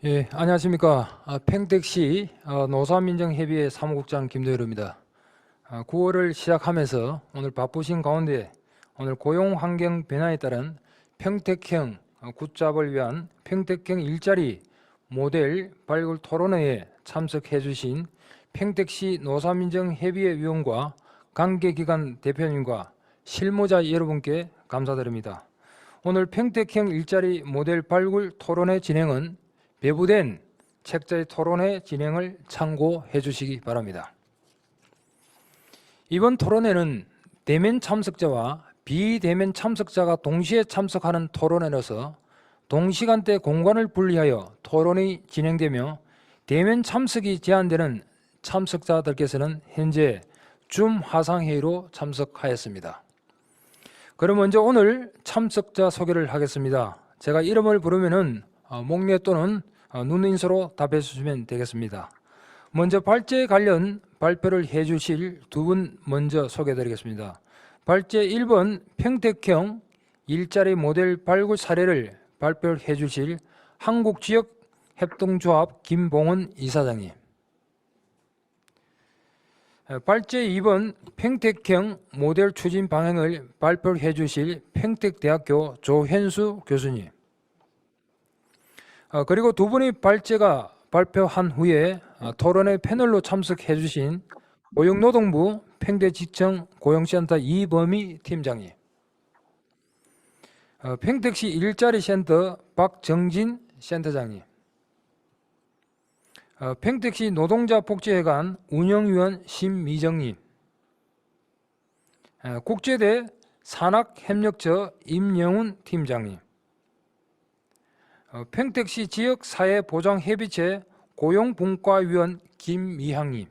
예, 안녕하십니까. 평택시 노사민정협의회 사무국장 김도열입니다. 9월을 시작하면서 오늘 바쁘신 가운데 오늘 고용환경 변화에 따른 평택형 굿잡을 위한 평택형 일자리 모델 발굴 토론회에 참석해 주신 평택시 노사민정협의회 위원과 관계기관 대표님과 실무자 여러분께 감사드립니다. 오늘 평택형 일자리 모델 발굴 토론회 진행은 배부된 책자의 토론회 진행을 참고해 주시기 바랍니다. 이번 토론회는 대면 참석자와 비대면 참석자가 동시에 참석하는 토론회로서 동시간대 공간을 분리하여 토론이 진행되며 대면 참석이 제한되는 참석자들께서는 현재 줌 화상회의로 참석하였습니다. 그럼 먼저 오늘 참석자 소개를 하겠습니다. 제가 이름을 부르면은 목례 또는 눈인서로 답해 주시면 되겠습니다. 먼저 발제에 관련 발표를 해 주실 두 분 먼저 소개해 드리겠습니다. 발제 1번 평택형 일자리 모델 발굴 사례를 발표를 해 주실 한국지역협동조합 김봉은 이사장님, 발제 2번 평택형 모델 추진 방향을 발표를 해 주실 평택대학교 조현수 교수님, 그리고 두 분이 발제가 발표한 후에 토론회 패널로 참석해 주신 고용노동부 평택지청 고용센터 이범희 팀장님, 평택시 일자리센터 박정진 센터장님, 평택시 노동자복지회관 운영위원 심미정님, 국제대 산학협력처 임영훈 팀장님, 평택시 지역사회보장협의체 고용분과위원 김미향님,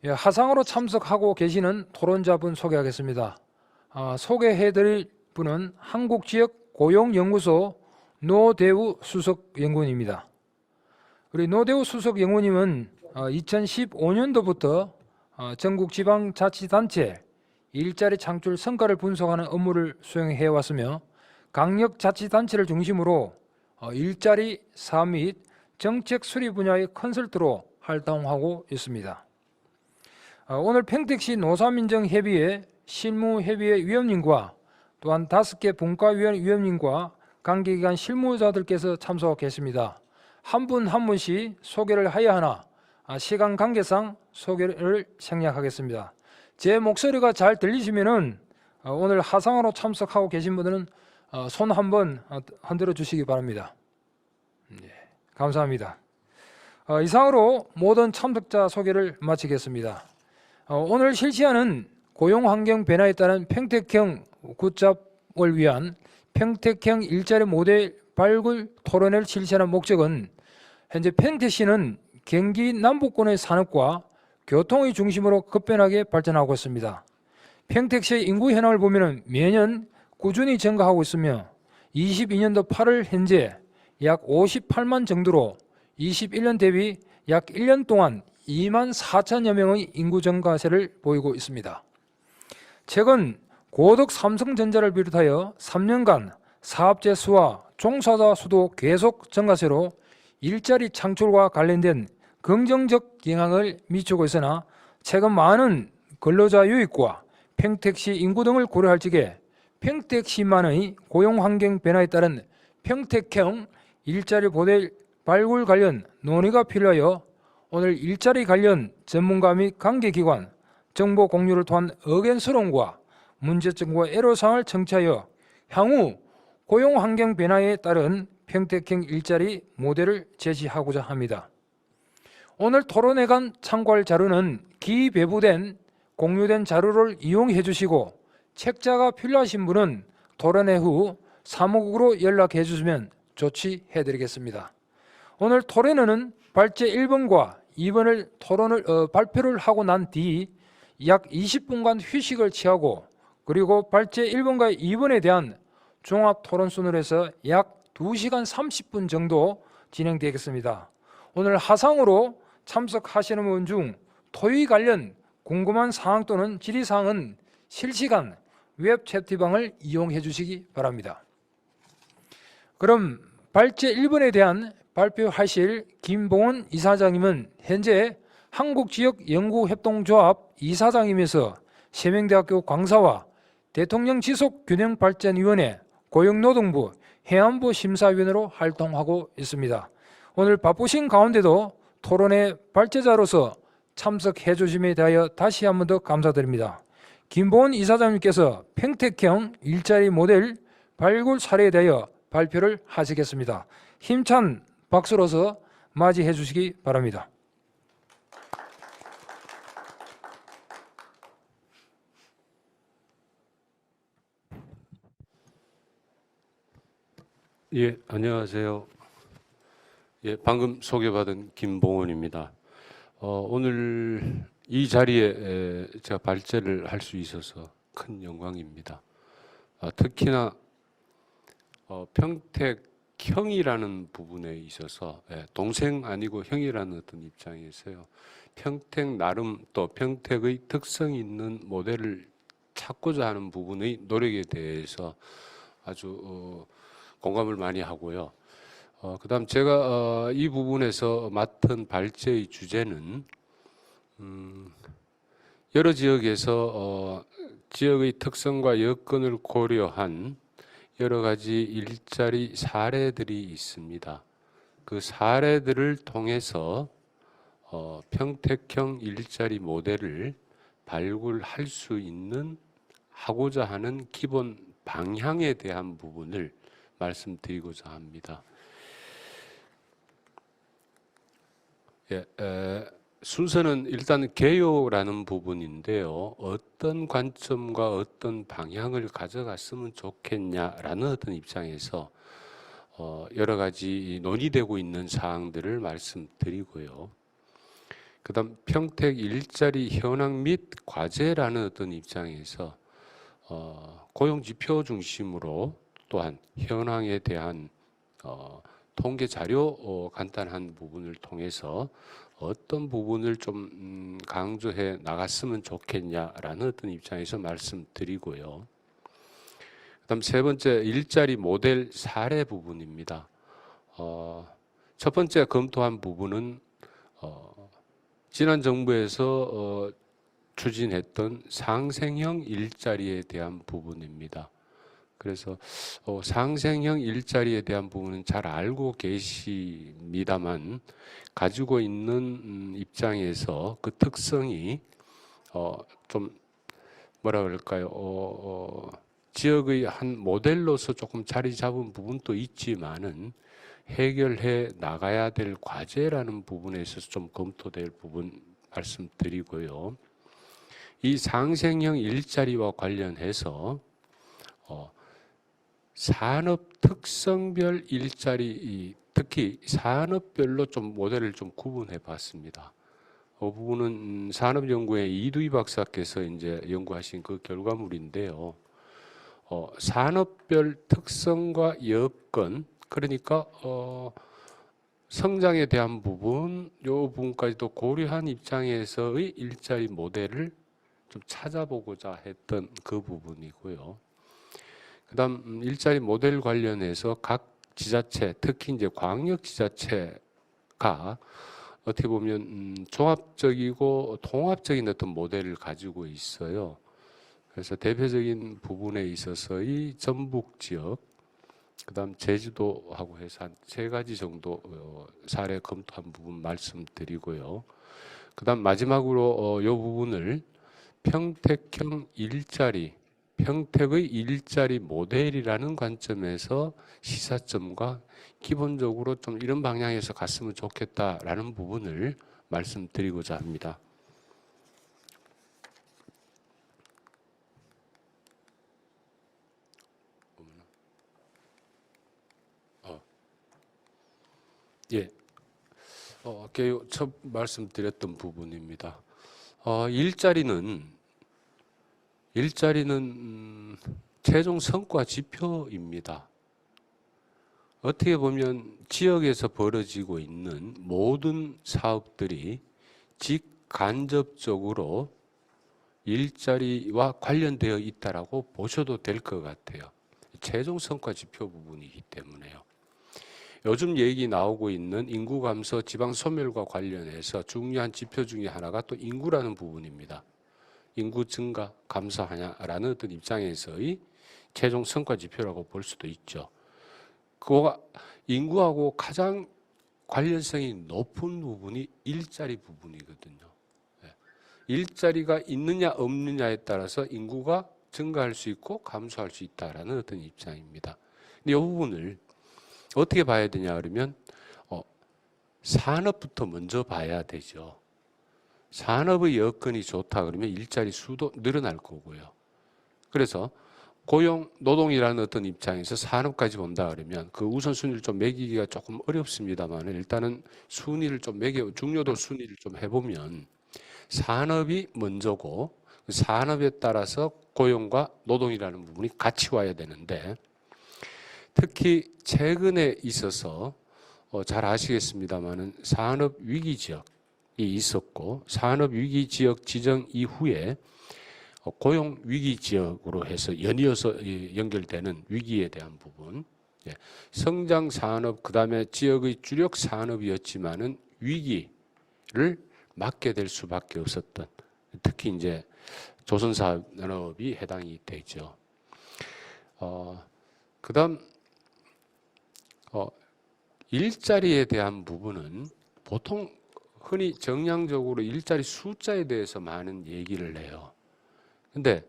화상으로 참석하고 계시는 토론자분 소개하겠습니다. 소개해드릴 분은 한국지역고용연구소 노대우 수석연구원입니다. 우리 노대우 수석연구원님은 2015년도부터 전국지방자치단체 일자리 창출 성과를 분석하는 업무를 수행해 왔으며 강력자치단체를 중심으로 일자리 사업 및 정책 수립 분야의 컨설트로 활동하고 있습니다. 오늘 평택시 노사민정협의회 실무협의회 위원님과 또한 5개 분과위원 위원님과 관계기관 실무자들께서 참석하고 계십니다. 한 분 한 분씩 소개를 해야 하나 시간 관계상 소개를 생략하겠습니다. 제 목소리가 잘 들리시면은 오늘 화상으로 참석하고 계신 분들은 손 한번 흔들어 주시기 바랍니다. 감사합니다. 이상으로 모든 참석자 소개를 마치겠습니다. 오늘 실시하는 고용환경 변화에 따른 평택형 굿잡을 위한 평택형 일자리 모델 발굴 토론회를 실시하는 목적은 현재 평택시는 경기 남부권의 산업과 교통의 중심으로 급변하게 발전하고 있습니다. 평택시의 인구 현황을 보면 매년 꾸준히 증가하고 있으며 22년도 8월 현재 약 58만 정도로 21년 대비 약 1년 동안 2만 4천여 명의 인구 증가세를 보이고 있습니다. 최근 고덕 삼성전자를 비롯하여 3년간 사업체 수와 종사자 수도 계속 증가세로 일자리 창출과 관련된 긍정적 영향을 미치고 있으나 최근 많은 근로자 유입과 평택시 인구 등을 고려할 적에 평택시만의 고용환경 변화에 따른 평택형 일자리 모델 발굴 관련 논의가 필요하여 오늘 일자리 관련 전문가 및 관계기관 정보 공유를 통한 의견 수렴과 문제점과 애로사항을 청취하여 향후 고용환경 변화에 따른 평택형 일자리 모델을 제시하고자 합니다. 오늘 토론회 간 참고할 자료는 기배부된 공유된 자료를 이용해 주시고 책자가 필요하신 분은 토론회 후 사무국으로 연락해 주시면 조치해 드리겠습니다. 오늘 토론회는 발제 1번과 2번을 발표를 하고 난 뒤 약 20분간 휴식을 취하고 그리고 발제 1번과 2번에 대한 종합 토론 순으로 해서 약 2시간 30분 정도 진행되겠습니다. 오늘 화상으로 참석하시는 분 중 토의 관련 궁금한 사항 또는 질의사항은 실시간 웹 채팅방을 이용해 주시기 바랍니다. 그럼 발제 1번에 대한 발표하실 김봉원 이사장님은 현재 한국지역연구협동조합 이사장이면서 세명대학교 강사와 대통령지속균형발전위원회, 고용노동부, 해안부 심사위원으로 활동하고 있습니다. 오늘 바쁘신 가운데도 토론회 발제자로서 참석해 주심에 대하여 다시 한 번 더 감사드립니다. 김봉원 이사장님께서 평택형 일자리 모델 발굴 사례에 대하여 발표를 하시겠습니다. 힘찬 박수로서 맞이해 주시기 바랍니다. 예, 안녕하세요. 예, 방금 소개받은 김봉원입니다. 오늘 이 자리에 제가 발제를 할 수 있어서 큰 영광입니다. 특히나 평택형이라는 부분에 있어서 동생 아니고 형이라는 어떤 입장에서요. 평택 나름 또 평택의 특성 있는 모델을 찾고자 하는 부분의 노력에 대해서 아주 공감을 많이 하고요. 그다음 제가 이 부분에서 맡은 발제의 주제는 여러 지역에서 지역의 특성과 여건을 고려한 여러 가지 일자리 사례들이 있습니다. 그 사례들을 통해서 평택형 일자리 모델을 발굴할 수 있는 하고자 하는 기본 방향에 대한 부분을 말씀드리고자 합니다. 예, 순서는 일단 개요라는 부분인데요. 어떤 관점과 어떤 방향을 가져갔으면 좋겠냐라는 어떤 입장에서 여러 가지 논의되고 있는 사항들을 말씀드리고요. 그다음 평택 일자리 현황 및 과제라는 어떤 입장에서 고용지표 중심으로 또한 현황에 대한 통계 자료 간단한 부분을 통해서 어떤 부분을 좀 강조해 나갔으면 좋겠냐라는 어떤 입장에서 말씀드리고요. 그다음 세 번째 일자리 모델 사례 부분입니다. 첫 번째 검토한 부분은 지난 정부에서 추진했던 상생형 일자리에 대한 부분입니다. 그래서 상생형 일자리에 대한 부분은 잘 알고 계십니다만 가지고 있는 입장에서 그 특성이 좀 뭐라 그럴까요? 지역의 한 모델로서 조금 자리 잡은 부분도 있지만은 해결해 나가야 될 과제라는 부분에 있어서 좀 검토될 부분 말씀드리고요. 이 상생형 일자리와 관련해서 산업 특성별 일자리, 특히 산업별로 좀 모델을 좀 구분해 봤습니다. 그 부분은 산업연구의 이두희 박사께서 이제 연구하신 그 결과물인데요. 산업별 특성과 여건, 그러니까 성장에 대한 부분, 이 부분까지도 고려한 입장에서의 일자리 모델을 좀 찾아보고자 했던 그 부분이고요. 그다음 일자리 모델 관련해서 각 지자체, 특히 이제 광역 지자체가 어떻게 보면 종합적이고 통합적인 어떤 모델을 가지고 있어요. 그래서 대표적인 부분에 있어서의 전북 지역, 그다음 제주도하고 해서 한 3가지 정도 사례 검토한 부분 말씀드리고요. 그다음 마지막으로 이 부분을 평택형 일자리, 평택의 일자리 모델이라는 관점에서 시사점과 기본적으로 좀 이런 방향에서 갔으면 좋겠다라는 부분을 말씀드리고자 합니다. 예, 첫 말씀드렸던 부분입니다. 일자리는 최종 성과 지표입니다. 어떻게 보면 지역에서 벌어지고 있는 모든 사업들이 직간접적으로 일자리와 관련되어 있다라고 보셔도 될 것 같아요. 최종 성과 지표 부분이기 때문에요. 요즘 얘기 나오고 있는 인구 감소, 지방 소멸과 관련해서 중요한 지표 중에 하나가 또 인구라는 부분입니다. 인구 증가, 감소하냐라는 어떤 입장에서의 최종 성과 지표라고 볼 수도 있죠. 그거가 인구하고 가장 관련성이 높은 부분이 일자리 부분이거든요. 예. 일자리가 있느냐 없느냐에 따라서 인구가 증가할 수 있고 감소할 수 있다라는 어떤 입장입니다. 근데 이 부분을 어떻게 봐야 되냐 그러면 산업부터 먼저 봐야 되죠. 산업의 여건이 좋다 그러면 일자리 수도 늘어날 거고요. 그래서 고용, 노동이라는 어떤 입장에서 산업까지 본다 그러면 그 우선순위를 좀 매기기가 조금 어렵습니다만 일단은 순위를 좀 중요도 순위를 좀 해보면 산업이 먼저고 그 산업에 따라서 고용과 노동이라는 부분이 같이 와야 되는데 특히 최근에 있어서 잘 아시겠습니다만은 산업 위기 지역이 있었고 산업 위기 지역 지정 이후에 고용 위기 지역으로 해서 연이어서 연결되는 위기에 대한 부분, 성장 산업 그다음에 지역의 주력 산업이었지만은 위기를 맞게 될 수밖에 없었던 특히 이제 조선 산업이 해당이 되죠. 그다음 일자리에 대한 부분은 보통 흔히 정량적으로 일자리 숫자에 대해서 많은 얘기를 해요. 근데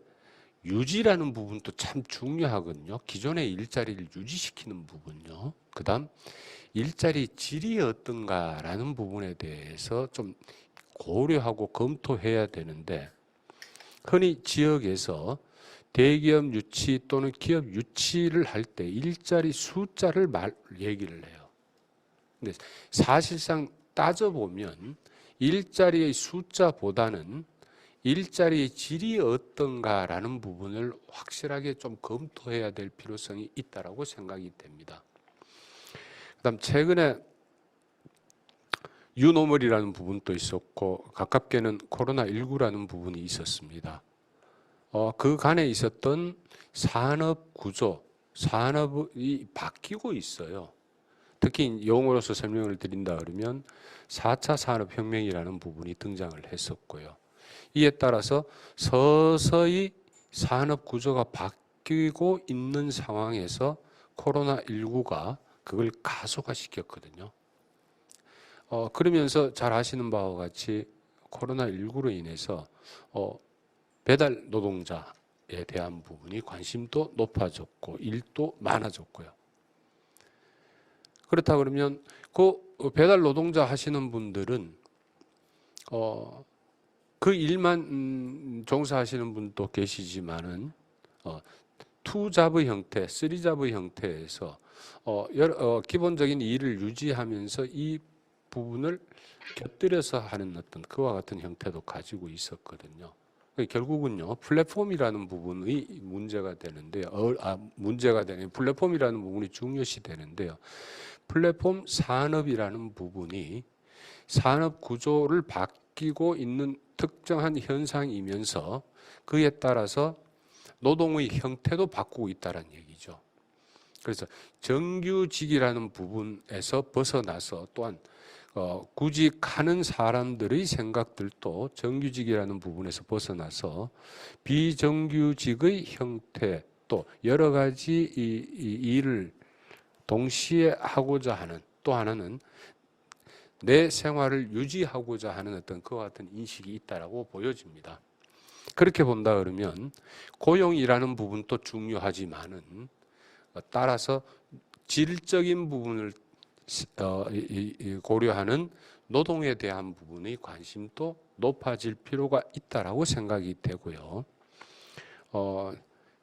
유지라는 부분도 참 중요하거든요. 기존의 일자리를 유지시키는 부분요. 그다음 일자리 질이 어떤가라는 부분에 대해서 좀 고려하고 검토해야 되는데 흔히 지역에서 대기업 유치 또는 기업 유치를 할 때 일자리 숫자를 얘기를 해요. 근데 사실상 따져보면 일자리의 숫자보다는 일자리의 질이 어떤가라는 부분을 확실하게 좀 검토해야 될 필요성이 있다라고 생각이 됩니다. 그다음 최근에 유노멀이라는 부분도 있었고 가깝게는 코로나19라는 부분이 있었습니다. 그 간에 있었던 산업 구조, 산업이 바뀌고 있어요. 특히 용어로서 설명을 드린다 그러면 4차 산업혁명이라는 부분이 등장을 했었고요. 이에 따라서 서서히 산업 구조가 바뀌고 있는 상황에서 코로나19가 그걸 가속화시켰거든요. 그러면서 잘 아시는 바와 같이 코로나19로 인해서 배달 노동자에 대한 부분이 관심도 높아졌고 일도 많아졌고요. 그렇다 그러면 그 배달 노동자 하시는 분들은 그 일만 종사하시는 분도 계시지만은 투잡의 형태, 쓰리잡의 형태에서 기본적인 일을 유지하면서 이 부분을 곁들여서 하는 어떤 그와 같은 형태도 가지고 있었거든요. 결국은요 플랫폼이라는 부분의 문제가 되는데요. 플랫폼이라는 부분이 중요시 되는데요. 플랫폼 산업이라는 부분이 산업 구조를 바뀌고 있는 특정한 현상이면서 그에 따라서 노동의 형태도 바꾸고 있다는 얘기죠. 그래서 정규직이라는 부분에서 벗어나서 또한 구직하는 사람들의 생각들도 정규직이라는 부분에서 벗어나서 비정규직의 형태 또 여러 가지 이 일을 동시에 하고자 하는 또 하나는 내 생활을 유지하고자 하는 어떤 그와 같은 인식이 있다라고 보여집니다. 그렇게 본다 그러면 고용이라는 부분도 중요하지만은 따라서 질적인 부분을 고려하는 노동에 대한 부분의 관심도 높아질 필요가 있다라고 생각이 되고요.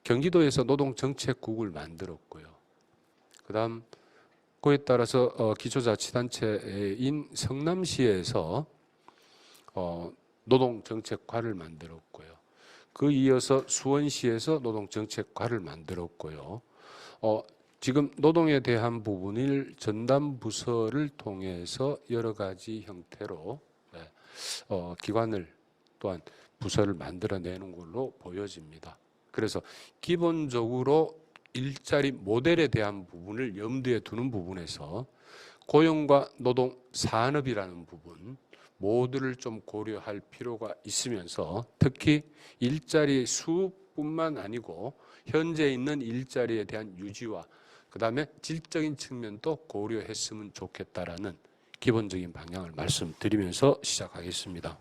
경기도에서 노동정책국을 만들었고요. 그다음 그에 따라서 기초자치단체인 성남시에서 노동정책과를 만들었고요. 그 이어서 수원시에서 노동정책과를 만들었고요. 지금 노동에 대한 부분을 전담부서를 통해서 여러 가지 형태로 기관을 또한 부서를 만들어내는 걸로 보여집니다. 그래서 기본적으로 일자리 모델에 대한 부분을 염두에 두는 부분에서 고용과 노동, 산업이라는 부분 모두를 좀 고려할 필요가 있으면서 특히 일자리의 수뿐만 아니고 현재 있는 일자리에 대한 유지와 그다음에 질적인 측면도 고려했으면 좋겠다라는 기본적인 방향을 말씀드리면서 시작하겠습니다.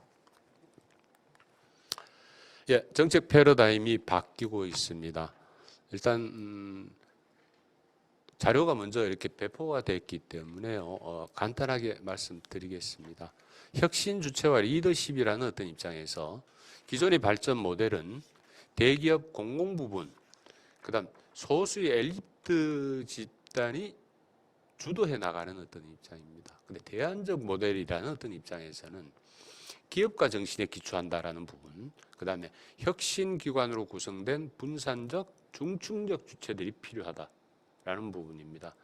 예, 정책 패러다임이 바뀌고 있습니다. 일단 자료가 먼저 이렇게 배포가 됐기 때문에 간단하게 말씀드리겠습니다. 혁신 주체와 리더십이라는 어떤 입장에서 기존의 발전 모델은 대기업 공공 부분, 그다음 소수의 엘리트 집단이 주도해 나가는 어떤 입장입니다. 근데 대안적 모델이라는 어떤 입장에서는 기업가 정신에 기초한다라는 부분, 그다음에 혁신 기관으로 구성된 분산적 중층적 주체들이 필요하다라는 부분입니다.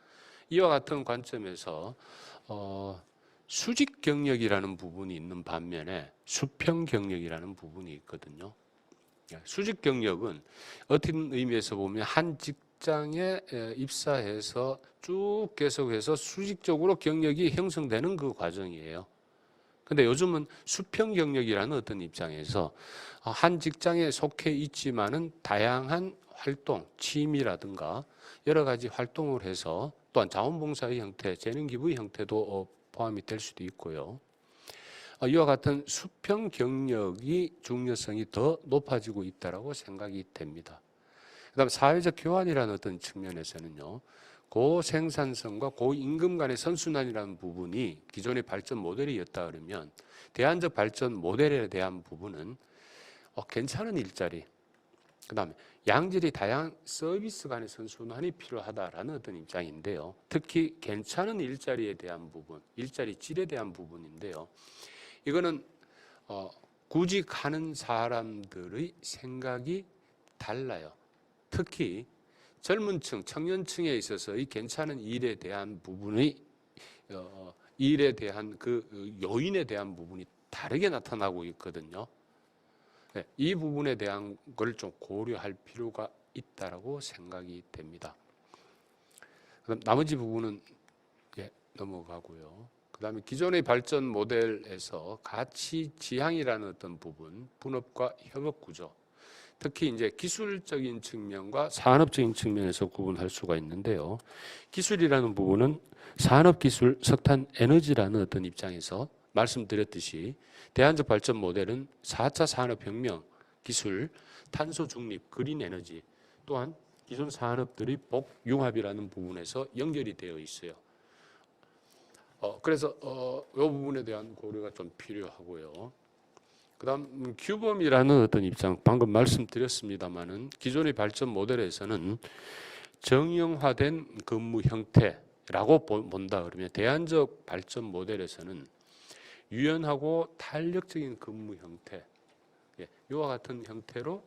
이와 같은 관점에서 수직 경력이라는 부분이 있는 반면에 수평 경력이라는 부분이 있거든요. 수직 경력은 어떤 의미에서 보면 한 직장에 입사해서 쭉 계속해서 수직적으로 경력이 형성되는 그 과정이에요. 근데 요즘은 수평 경력이라는 어떤 입장에서 한 직장에 속해 있지만은 다양한 활동, 취미라든가 여러 가지 활동을 해서 또한 자원봉사의 형태, 재능기부의 형태도 포함이 될 수도 있고요. 이와 같은 수평 경력이 중요성이 더 높아지고 있다라고 생각이 됩니다. 그다음 사회적 교환이라는 어떤 측면에서는요. 고생산성과 고임금 간의 선순환이라는 부분이 기존의 발전 모델이었다 그러면 대안적 발전 모델에 대한 부분은 괜찮은 일자리, 그다음에 양질의 다양한 서비스 간의 선순환이 필요하다라는 어떤 입장인데요. 특히 괜찮은 일자리에 대한 부분, 일자리 질에 대한 부분인데요. 이거는 구직하는 사람들의 생각이 달라요. 특히 젊은 층, 청년층에 있어서의 괜찮은 일에 대한 부분의 일에 대한 그 요인에 대한 부분이 다르게 나타나고 있거든요. 네, 이 부분에 대한 걸 좀 고려할 필요가 있다라고 생각이 됩니다. 그다음 나머지 부분은 넘어가고요. 그다음에 기존의 발전 모델에서 가치 지향이라는 어떤 부분, 분업과 협업 구조, 특히 이제 기술적인 측면과 산업적인 측면에서 구분할 수가 있는데요. 기술이라는 부분은 산업기술, 석탄, 에너지라는 어떤 입장에서 말씀드렸듯이 대안적 발전 모델은 4차 산업혁명, 기술, 탄소 중립, 그린 에너지 또한 기존 산업들의 복융합이라는 부분에서 연결이 되어 있어요. 그래서 이 부분에 대한 고려가 좀 필요하고요. 그다음 규범이라는 어떤 입장, 방금 말씀드렸습니다마는 기존의 발전 모델에서는 정형화된 근무 형태라고 본다 그러면 대안적 발전 모델에서는 유연하고 탄력적인 근무 형태, 이와 같은 형태로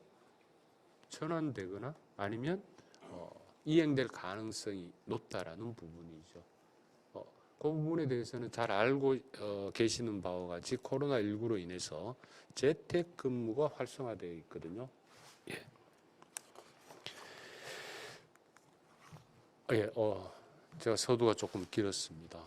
전환되거나 아니면 이행될 가능성이 높다라는 부분이죠. 그 부분에 대해서는 잘 알고 계시는 바와 같이 코로나19로 인해서 재택근무가 활성화되어 있거든요. 제가 서두가 조금 길었습니다.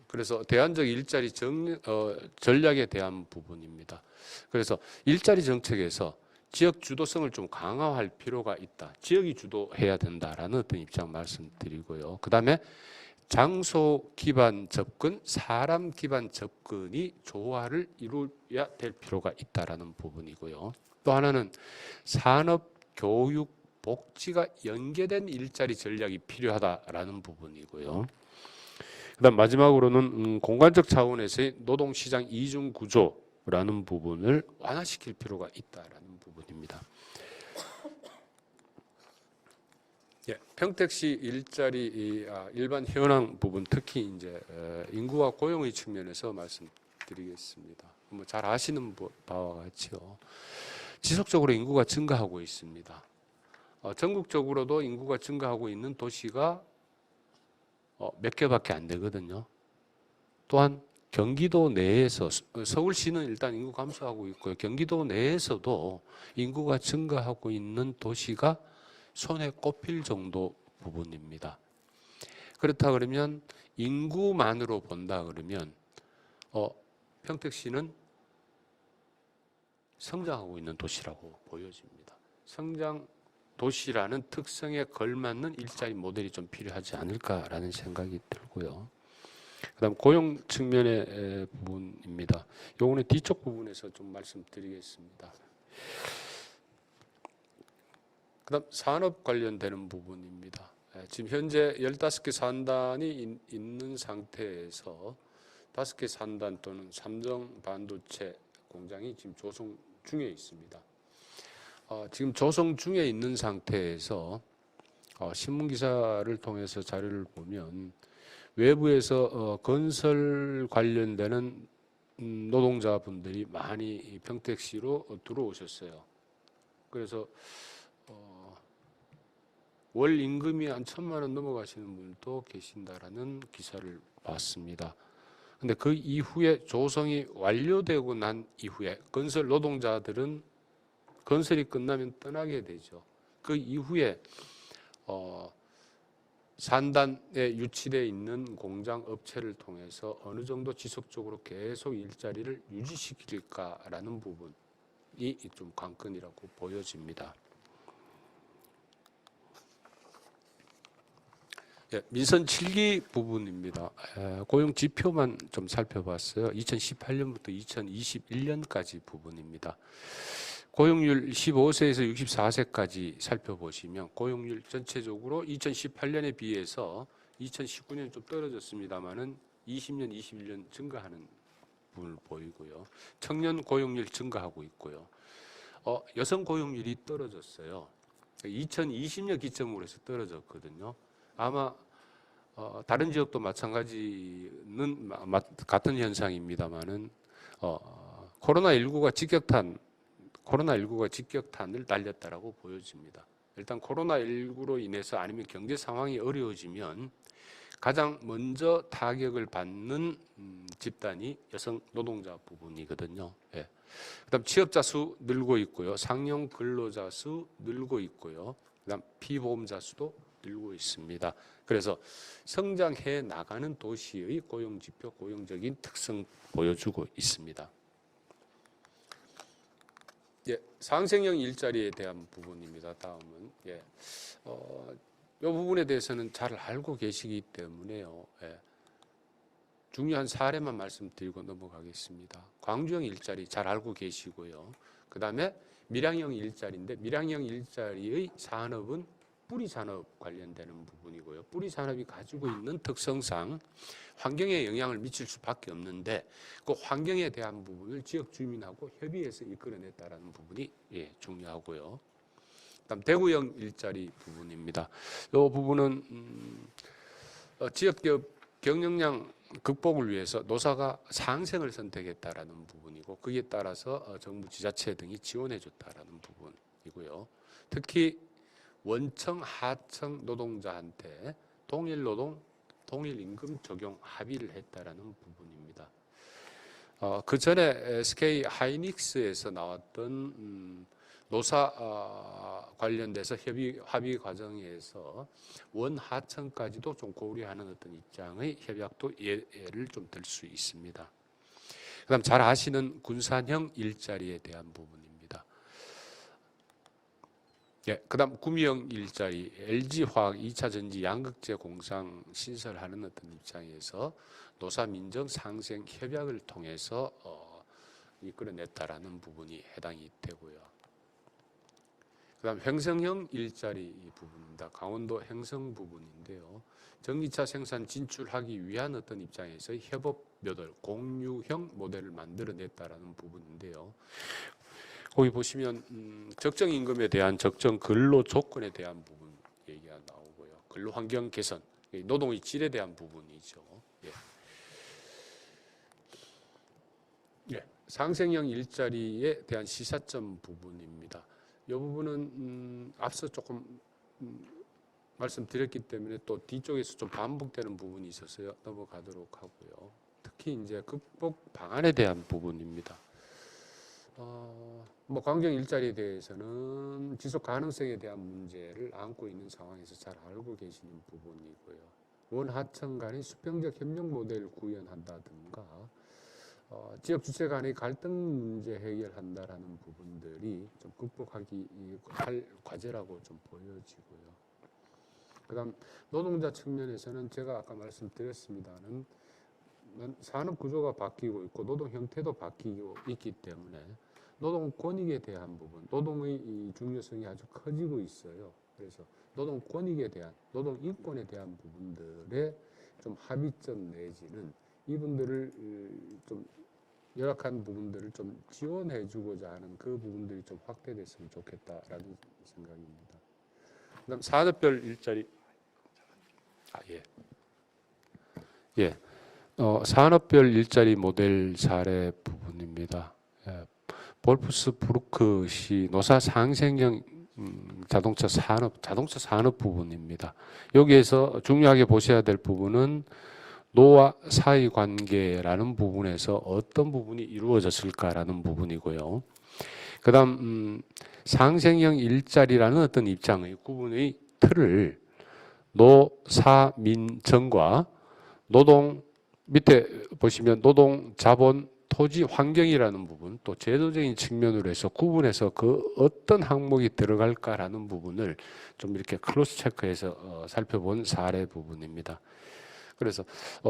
그래서 대안적 일자리 전략에 대한 부분입니다. 그래서 일자리 정책에서 지역 주도성을 좀 강화할 필요가 있다. 지역이 주도해야 된다라는 어떤 입장 말씀드리고요. 그다음에 장소 기반 접근, 사람 기반 접근이 조화를 이루어야 될 필요가 있다라는 부분이고요. 또 하나는 산업, 교육, 복지가 연계된 일자리 전략이 필요하다라는 부분이고요. 그다음 마지막으로는 공간적 차원에서의 노동시장 이중 구조라는 부분을 완화시킬 필요가 있다라는 부분입니다. 평택시 일자리 일반 현황 부분 특히 이제 인구와 고용의 측면에서 말씀드리겠습니다. 뭐 잘 아시는 바와 같이요. 지속적으로 인구가 증가하고 있습니다. 전국적으로도 인구가 증가하고 있는 도시가 몇 개밖에 안 되거든요. 또한 경기도 내에서 서울시는 일단 인구 감소하고 있고요. 경기도 내에서도 인구가 증가하고 있는 도시가 손에 꼽힐 정도 부분입니다. 그렇다 그러면 인구만으로 본다 그러면 평택시는 성장하고 있는 도시라고 보여집니다. 성장 도시라는 특성에 걸맞는 일자리 모델이 좀 필요하지 않을까라는 생각이 들고요. 그다음 고용 측면의 부분입니다. 요거는 뒤쪽 부분에서 좀 말씀드리겠습니다. 그다음 산업 관련되는 부분입니다. 지금 현재 15개 산단이 있는 상태에서 5개 산단 또는 삼성 반도체 공장이 지금 조성 중에 있습니다. 지금 조성 중에 있는 상태에서 신문 기사를 통해서 자료를 보면 외부에서 건설 관련되는 노동자분들이 많이 평택시로 들어오셨어요. 그래서 월 임금이 한 1,000만 원 넘어가시는 분들도 계신다라는 기사를 봤습니다. 근데 그 이후에 조성이 완료되고 난 이후에 건설 노동자들은 건설이 끝나면 떠나게 되죠. 그 이후에 산단에 유치되어 있는 공장 업체를 통해서 어느 정도 지속적으로 계속 일자리를 유지시킬까라는 부분이 좀 관건이라고 보여집니다. 민선 7기 부분입니다. 고용 지표만 좀 살펴봤어요. 2018년부터 2021년까지 부분입니다. 고용률 15세에서 64세까지 살펴보시면 고용률 전체적으로 2018년에 비해서 2019년 좀 떨어졌습니다만은 20년, 21년 증가하는 부분을 보이고요. 청년 고용률 증가하고 있고요. 여성 고용률이 떨어졌어요. 2020년 기점으로 해서 떨어졌거든요. 아마 다른 지역도 마찬가지는 같은 현상입니다만은 코로나19가 직격탄을 날렸다라고 보여집니다. 일단 코로나19로 인해서 아니면 경제 상황이 어려워지면 가장 먼저 타격을 받는 집단이 여성 노동자 부분이거든요. 예. 그다음 취업자 수 늘고 있고요. 상용 근로자 수 늘고 있고요. 그다음 피보험자 수도 늘고 있습니다. 그래서 성장해 나가는 도시의 고용지표, 고용적인 특성 보여주고 있습니다. 상생형 일자리에 대한 부분입니다. 다음은 이 부분에 대해서는 잘 알고 계시기 때문에요. 중요한 사례만 말씀드리고 넘어가겠습니다. 광주형 일자리 잘 알고 계시고요. 그 다음에 밀양형 일자리인데 밀양형 일자리의 산업은 뿌리 산업 관련되는 부분이고요. 뿌리 산업이 가지고 있는 특성상 환경에 영향을 미칠 수밖에 없는데 그 환경에 대한 부분을 지역 주민하고 협의해서 이끌어냈다라는 부분이 중요하고요. 그다음 대구형 일자리 부분입니다. 이 부분은 지역 기업 경영량 극복을 위해서 노사가 상생을 선택했다라는 부분이고 거기에 따라서 정부 지자체 등이 지원해줬다라는 부분이고요. 특히 원청, 하청 노동자한테 동일 노동, 동일 임금 적용 합의를 했다라는 부분입니다. 그 전에 SK 하이닉스에서 나왔던 노사 관련돼서 합의 과정에서 원하청까지도 좀 고려하는 어떤 입장의 협약도 예를 좀 들 수 있습니다. 그다음 잘 아시는 군산형 일자리에 대한 부분입니다. 그다음 구미형 일자리, LG화학 2차 전지 양극재 공장 신설하는 어떤 입장에서 노사 민정 상생 협약을 통해서 이끌어냈다라는 부분이 해당이 되고요. 그다음 횡성형 일자리 부분입니다. 강원도 횡성 부분인데요. 전기차 생산 진출하기 위한 어떤 입장에서 협업 모델, 공유형 모델을 만들어냈다라는 부분인데요. 거기 보시면 적정 임금에 대한 적정 근로 조건에 대한 부분 얘기가 나오고요. 근로 환경 개선, 노동의 질에 대한 부분이죠. 상생형 일자리에 대한 시사점 부분입니다. 이 부분은 앞서 조금 말씀드렸기 때문에 또 뒤쪽에서 좀 반복되는 부분이 있어서요. 넘어가도록 하고요. 특히 이제 극복 방안에 대한 부분입니다. 뭐 광정 일자리에 대해서는 지속 가능성에 대한 문제를 안고 있는 상황에서 잘 알고 계시는 부분이고요. 원하청 간의 수평적 협력 모델을 구현한다든가 지역 주체 간의 갈등 문제 해결한다라는 부분들이 좀 극복하기 할 과제라고 좀 보여지고요. 그다음 노동자 측면에서는 제가 아까 말씀드렸습니다는 산업 구조가 바뀌고 있고 노동 형태도 바뀌고 있기 때문에 노동 권익에 대한 부분, 노동의 이 중요성이 아주 커지고 있어요. 그래서 노동 권익에 대한, 노동 인권에 대한 부분들의 좀 합의점 내지는 이분들을 좀 열악한 부분들을 좀 지원해주고자 하는 그 부분들이 좀 확대됐으면 좋겠다라는 생각입니다. 그다음 산업별 일자리, 산업별 일자리 모델 사례 부분입니다. 볼프스부르크 시 노사 상생형 자동차 산업 부분입니다. 여기에서 중요하게 보셔야 될 부분은 노와 사의 관계라는 부분에서 어떤 부분이 이루어졌을까라는 부분이고요. 그다음 상생형 일자리라는 어떤 입장의 구분의 틀을 노, 사, 민, 정과 노동 밑에 보시면 노동, 자본, 토지, 환경이라는 부분 또 제도적인 측면으로 해서 구분해서 그 어떤 항목이 들어갈까라는 부분을 좀 이렇게 크로스 체크해서 살펴본 사례 부분입니다. 그래서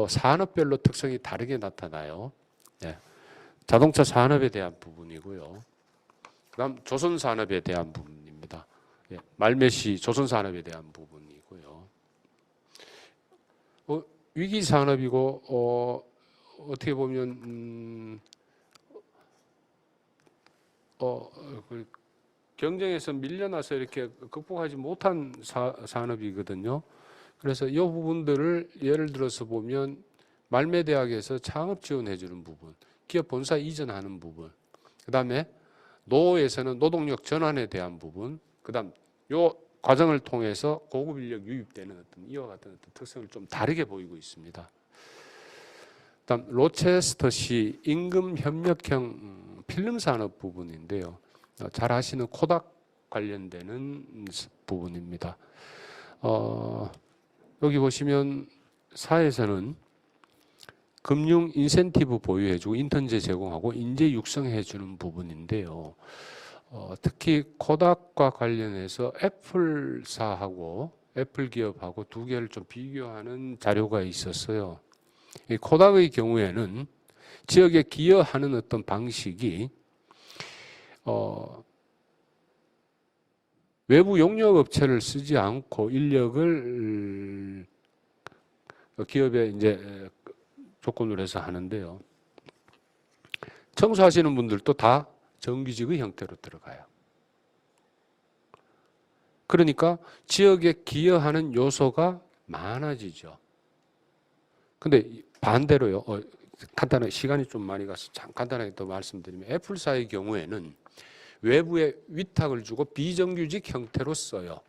산업별로 특성이 다르게 나타나요. 네. 자동차 산업에 대한 부분이고요. 그다음 조선 산업에 대한 부분입니다. 예. 말매시 조선 산업에 대한 부분이고요. 위기 산업이고 어떻게 보면 경쟁에서 밀려나서 이렇게 극복하지 못한 산업이거든요. 그래서 이 부분들을 예를 들어서 보면 말매대학에서 창업 지원해주는 부분, 기업 본사 이전하는 부분, 그 다음에 노에서는 노동력 전환에 대한 부분, 그 다음 요 과정을 통해서 고급 인력 유입되는 어떤 이와 같은 어떤 특성을 좀 다르게 보이고 있습니다. 그다음 로체스터시 임금 협력형 필름 산업 부분인데요. 잘 아시는 코닥 관련되는 부분입니다. 여기 보시면 사에서는 금융 인센티브 보유해주고 인턴제 제공하고 인재 육성해주는 부분인데요. 특히 코닥과 관련해서 애플사하고 애플 기업하고 두 개를 좀 비교하는 자료가 있었어요. 이 코닥의 경우에는 지역에 기여하는 어떤 방식이 외부 용역 업체를 쓰지 않고 인력을 기업에 이제 조건으로 해서 하는데요. 청소하시는 분들도 다 정규직의 형태로 들어가요. 그러니까 지역에 기여하는 요소가 많아지죠. 근데 반대로요. 간단하게 시간이 좀 많이 가서 간단하게 또 말씀드리면 애플사의 경우에는 외부에 위탁을 주고 비정규직 형태로 써요.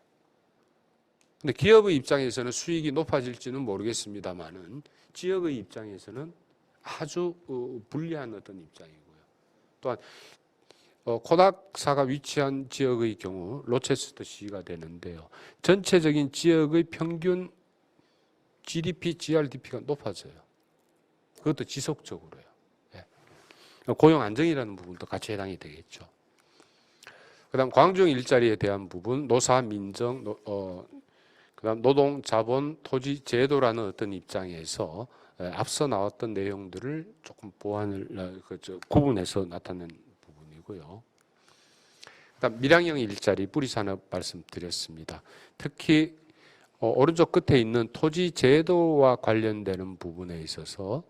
근데 기업의 입장에서는 수익이 높아질지는 모르겠습니다만은 지역의 입장에서는 아주 불리한 어떤 입장이고요. 또한 코닥사가 위치한 지역의 경우 로체스터시가 되는데요. 전체적인 지역의 평균 GDP, GRDP가 높아져요. 그것도 지속적으로요. 예. 고용 안정이라는 부분도 같이 해당이 되겠죠. 그다음 광중 일자리에 대한 부분, 노사, 민정, 그다음 노동, 자본, 토지, 제도라는 어떤 입장에서 앞서 나왔던 내용들을 조금 보완을 구분해서 나타낸 부분이고요. 그다음 밀양형 일자리, 뿌리산업 말씀드렸습니다. 특히 오른쪽 끝에 있는 토지 제도와 관련되는 부분에 있어서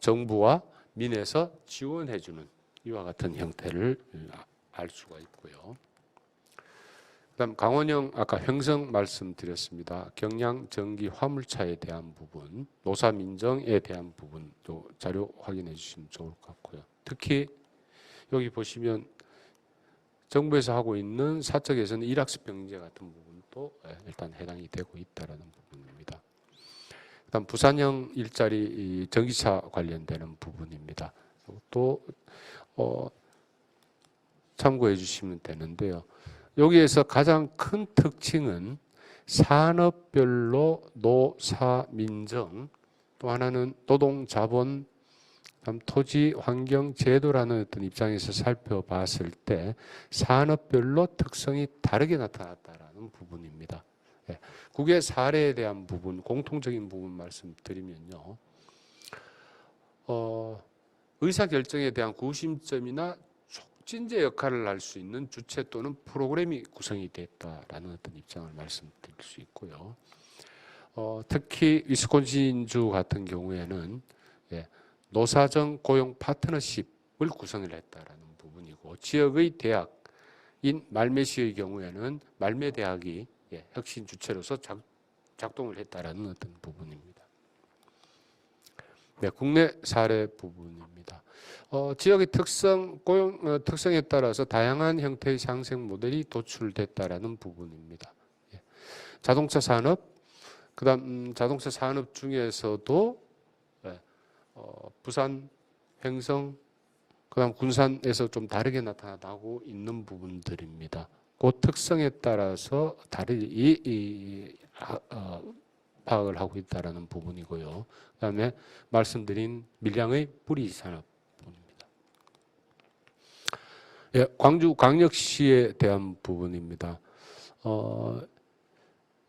정부와 민에서 지원해주는 이와 같은 형태를 알 수가 있고요. 그다음 강원형 아까 횡성 말씀드렸습니다. 경량, 전기, 화물차에 대한 부분, 노사 민정에 대한 부분도 자료 확인해 주시면 좋을 것 같고요. 특히 여기 보시면 정부에서 하고 있는 사적에서는 일학습 병제 같은 부분도 일단 해당이 되고 있다라는 부분입니다. 그다음 부산형 일자리 전기차 관련되는 부분입니다. 또 참고해 주시면 되는데요. 여기에서 가장 큰 특징은 산업별로 노사민정, 또 하나는 노동자본, 그다음 토지 환경 제도라는 어떤 입장에서 살펴봤을 때 산업별로 특성이 다르게 나타났다라는 부분입니다. 예, 국외 사례에 대한 부분, 공통적인 부분 말씀드리면요. 의사결정에 대한 구심점이나 촉진제 역할을 할 수 있는 주체 또는 프로그램이 구성이 됐다라는 어떤 입장을 말씀드릴 수 있고요. 특히 위스콘신주 같은 경우에는 예, 노사정 고용 파트너십을 구성을 했다라는 부분이고, 지역의 대학인 말메시의 경우에는 말메 대학이 예, 혁신 주체로서 작동을 했다라는 어떤 부분입니다. 네, 국내 사례 부분입니다. 지역의 특성, 고용 특성에 따라서 다양한 형태의 상생 모델이 도출됐다라는 부분입니다. 예. 자동차 산업, 그다음 자동차 산업 중에서도 예, 부산, 횡성, 그다음 군산에서 좀 다르게 나타나고 있는 부분들입니다. 그 특성에 따라서 다르게 파악을 하고 있다라는 부분이고요. 그다음에 말씀드린 밀양의 뿌리 산업 부분입니다. 예, 광주광역시에 대한 부분입니다.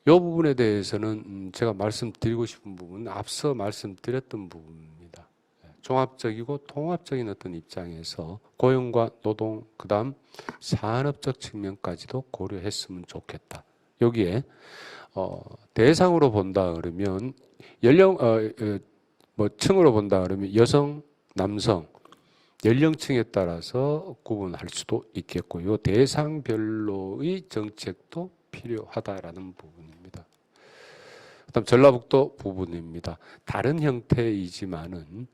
이 부분에 대해서는 제가 말씀드리고 싶은 부분은 앞서 말씀드렸던 부분입니다. 종합적이고 통합적인 어떤 입장에서 고용과 노동, 그다음 산업적 측면까지도 고려했으면 좋겠다. 여기에 대상으로 본다 그러면 연령 층으로 본다 그러면 여성, 남성 연령층에 따라서 구분할 수도 있겠고요. 대상별로의 정책도 필요하다라는 부분입니다. 그다음 전라북도 부분입니다. 다른 형태이지만은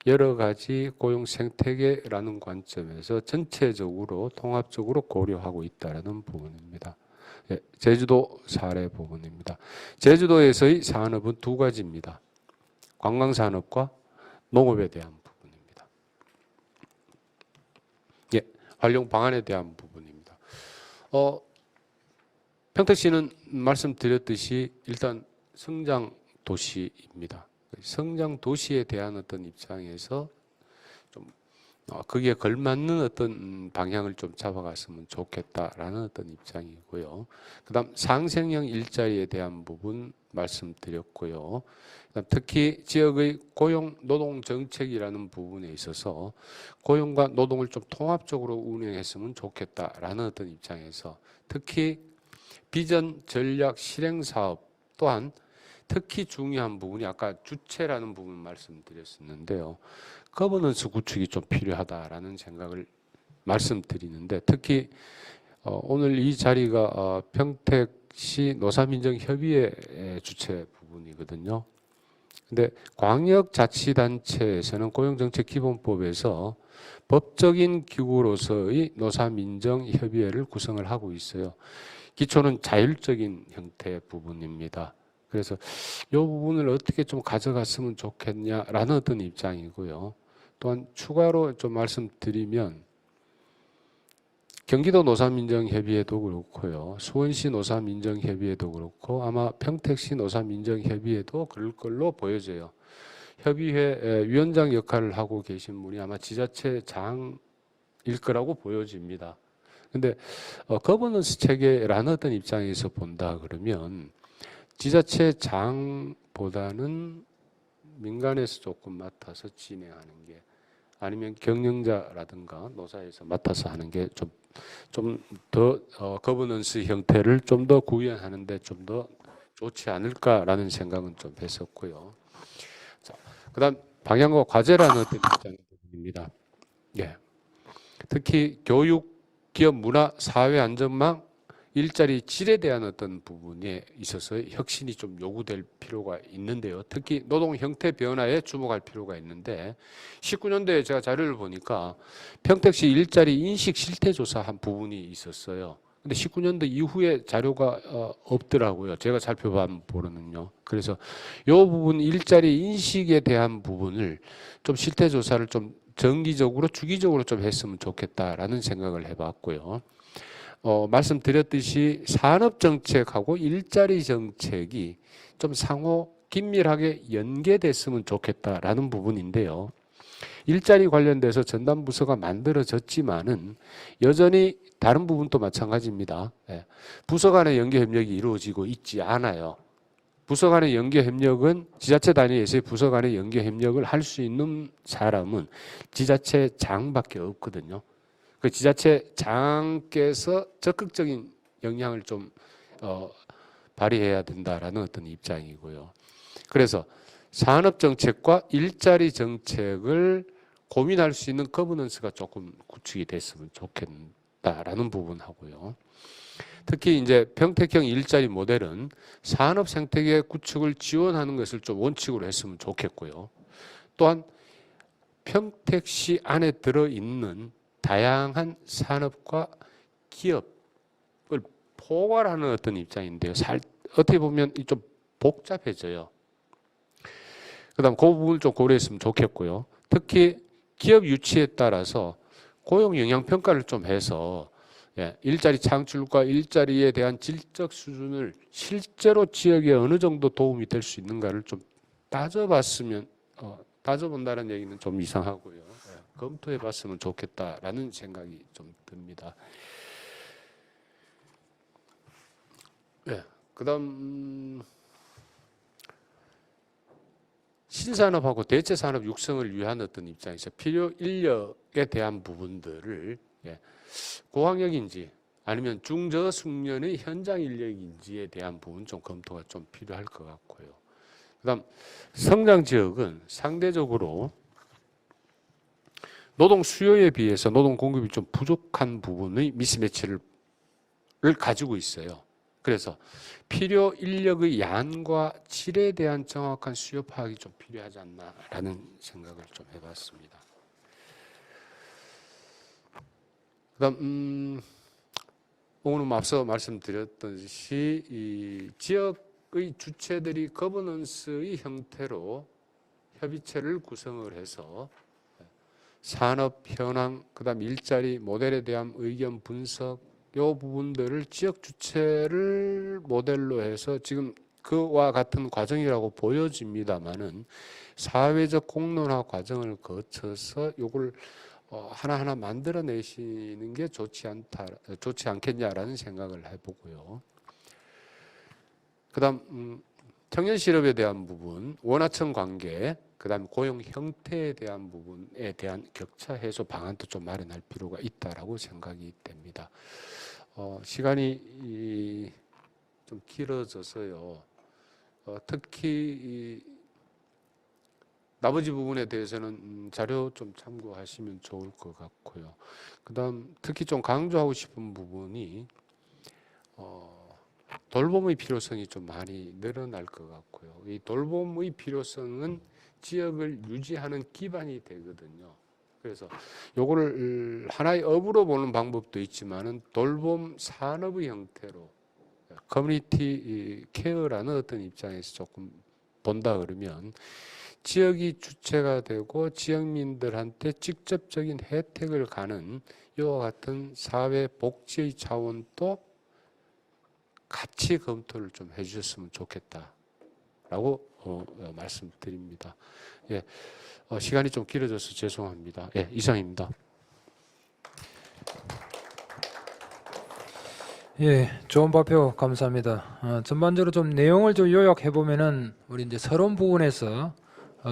여러 가지 고용 생태계라는 관점에서 전체적으로 통합적으로 고려하고 있다라는 부분입니다. 제주도 사례 부분입니다. 제주도에서의 산업은 두 가지입니다. 관광산업과 농업에 대한 부분입니다. 활용 방안에 대한 부분입니다. 평택시는 말씀드렸듯이 일단 성장 도시입니다. 성장 도시에 대한 어떤 입장에서 좀 거기에 걸맞는 어떤 방향을 좀 잡아갔으면 좋겠다라는 어떤 입장이고요. 그다음 상생형 일자리에 대한 부분 말씀드렸고요. 그다음 특히 지역의 고용 노동 정책이라는 부분에 있어서 고용과 노동을 좀 통합적으로 운영했으면 좋겠다라는 어떤 입장에서 특히 비전 전략 실행 사업 또한 특히 중요한 부분이 아까 주체라는 부분 말씀드렸었는데요. 거버넌스 구축이 좀 필요하다라는 생각을 말씀드리는데 특히 오늘 이 자리가 평택시 노사민정협의회 주체 부분이거든요. 근데 광역자치단체에서는 고용정책기본법에서 법적인 기구로서의 노사민정협의회를 구성을 하고 있어요. 기초는 자율적인 형태 부분입니다. 그래서 이 부분을 어떻게 좀 가져갔으면 좋겠냐라는 어떤 입장이고요. 또한 추가로 좀 말씀드리면 경기도 노사민정협의회도 그렇고요. 수원시 노사민정협의회도 그렇고 아마 평택시 노사민정협의회도 그럴 걸로 보여져요. 협의회 위원장 역할을 하고 계신 분이 아마 지자체장일 거라고 보여집니다. 근데 거버넌스 체계라는 어떤 입장에서 본다 그러면 지자체장보다는 민간에서 조금 맡아서 진행하는 게 아니면 경영자라든가 노사에서 맡아서 하는 게 좀 더 거버넌스 형태를 좀 더 구현하는데 좀 더 좋지 않을까라는 생각은 좀 했었고요. 자, 그다음 방향과 과제라는 어떤 입장입니다. 특히 교육, 기업 문화, 사회 안전망, 일자리 질에 대한 어떤 부분에 있어서 혁신이 좀 요구될 필요가 있는데요. 특히 노동 형태 변화에 주목할 필요가 있는데 19년도에 제가 자료를 보니까 평택시 일자리 인식 실태 조사한 부분이 있었어요. 근데 19년도 이후에 자료가 없더라고요. 제가 살펴본 보로는요. 그래서 이 부분 일자리 인식에 대한 부분을 좀 실태 조사를 좀 정기적으로 주기적으로 좀 했으면 좋겠다라는 생각을 해봤고요. 말씀드렸듯이 산업 정책하고 일자리 정책이 좀 상호 긴밀하게 연계됐으면 좋겠다라는 부분인데요. 일자리 관련돼서 전담 부서가 만들어졌지만은 여전히 다른 부분도 마찬가지입니다. 예. 부서 간의 연계 협력이 이루어지고 있지 않아요. 부서 간의 연계 협력은 지자체 단위에서의 부서 간의 연계 협력을 할 수 있는 사람은 지자체장밖에 없거든요. 그 지자체장께서 적극적인 영향을 좀 발휘해야 된다라는 어떤 입장이고요. 그래서 산업 정책과 일자리 정책을 고민할 수 있는 거버넌스가 조금 구축이 됐으면 좋겠다라는 부분하고요. 특히 이제 평택형 일자리 모델은 산업 생태계 구축을 지원하는 것을 좀 원칙으로 했으면 좋겠고요. 또한 평택시 안에 들어있는 다양한 산업과 기업을 포괄하는 어떤 입장인데요. 어떻게 보면 좀 복잡해져요. 그다음 그 부분을 좀 고려했으면 좋겠고요. 특히 기업 유치에 따라서 고용 영향 평가를 좀 해서 일자리 창출과 일자리에 대한 질적 수준을 실제로 지역에 어느 정도 도움이 될 수 있는가를 좀 따져봤으면 따져본다는 얘기는 좀 이상하고요. 검토해봤으면 좋겠다라는 생각이 좀 듭니다. 그다음 신산업하고 대체산업 육성을 위한 어떤 입장에서 필요 인력에 대한 부분들을 고학력인지 아니면 중저숙련의 현장 인력인지에 대한 부분 좀 검토가 좀 필요할 것 같고요. 그다음 성장 지역은 상대적으로 노동 수요에 비해서 노동 공급이 좀 부족한 부분의 미스매치를 가지고 있어요. 그래서 필요 인력의 양과 질에 대한 정확한 수요 파악이 좀 필요하지 않나라는 생각을 좀 해봤습니다. 그다음 오늘 앞서 말씀드렸듯이 이 지역의 주체들이 거버넌스의 형태로 협의체를 구성을 해서 산업 현황, 그다음 일자리 모델에 대한 의견 분석, 이 부분들을 지역 주체를 모델로 해서 지금 그와 같은 과정이라고 보여집니다만은 사회적 공론화 과정을 거쳐서 이걸 하나하나 만들어내시는 게 좋지 않겠냐라는 생각을 해보고요. 그다음 청년 실업에 대한 부분, 원하청 관계, 그다음 고용 형태에 대한 부분에 대한 격차 해소 방안도 좀 마련할 필요가 있다라고 생각이 됩니다. 시간이 좀 길어져서요. 특히 나머지 부분에 대해서는 자료 좀 참고하시면 좋을 것 같고요. 그다음 특히 좀 강조하고 싶은 부분이 돌봄의 필요성이 좀 많이 늘어날 것 같고요. 이 돌봄의 필요성은 지역을 유지하는 기반이 되거든요. 그래서 요거를 하나의 업으로 보는 방법도 있지만은 돌봄 산업의 형태로 커뮤니티 케어라는 어떤 입장에서 조금 본다 그러면 지역이 주체가 되고 지역민들한테 직접적인 혜택을 가는 이와 같은 사회 복지의 차원도 같이 검토를 좀 해주셨으면 좋겠다라고 말씀드립니다. 시간이 좀 길어져서 죄송합니다. 이상입니다. 좋은 발표 감사합니다. 전반적으로 좀 내용을 좀 요약해 보면은 우리 이제 서론 부분에서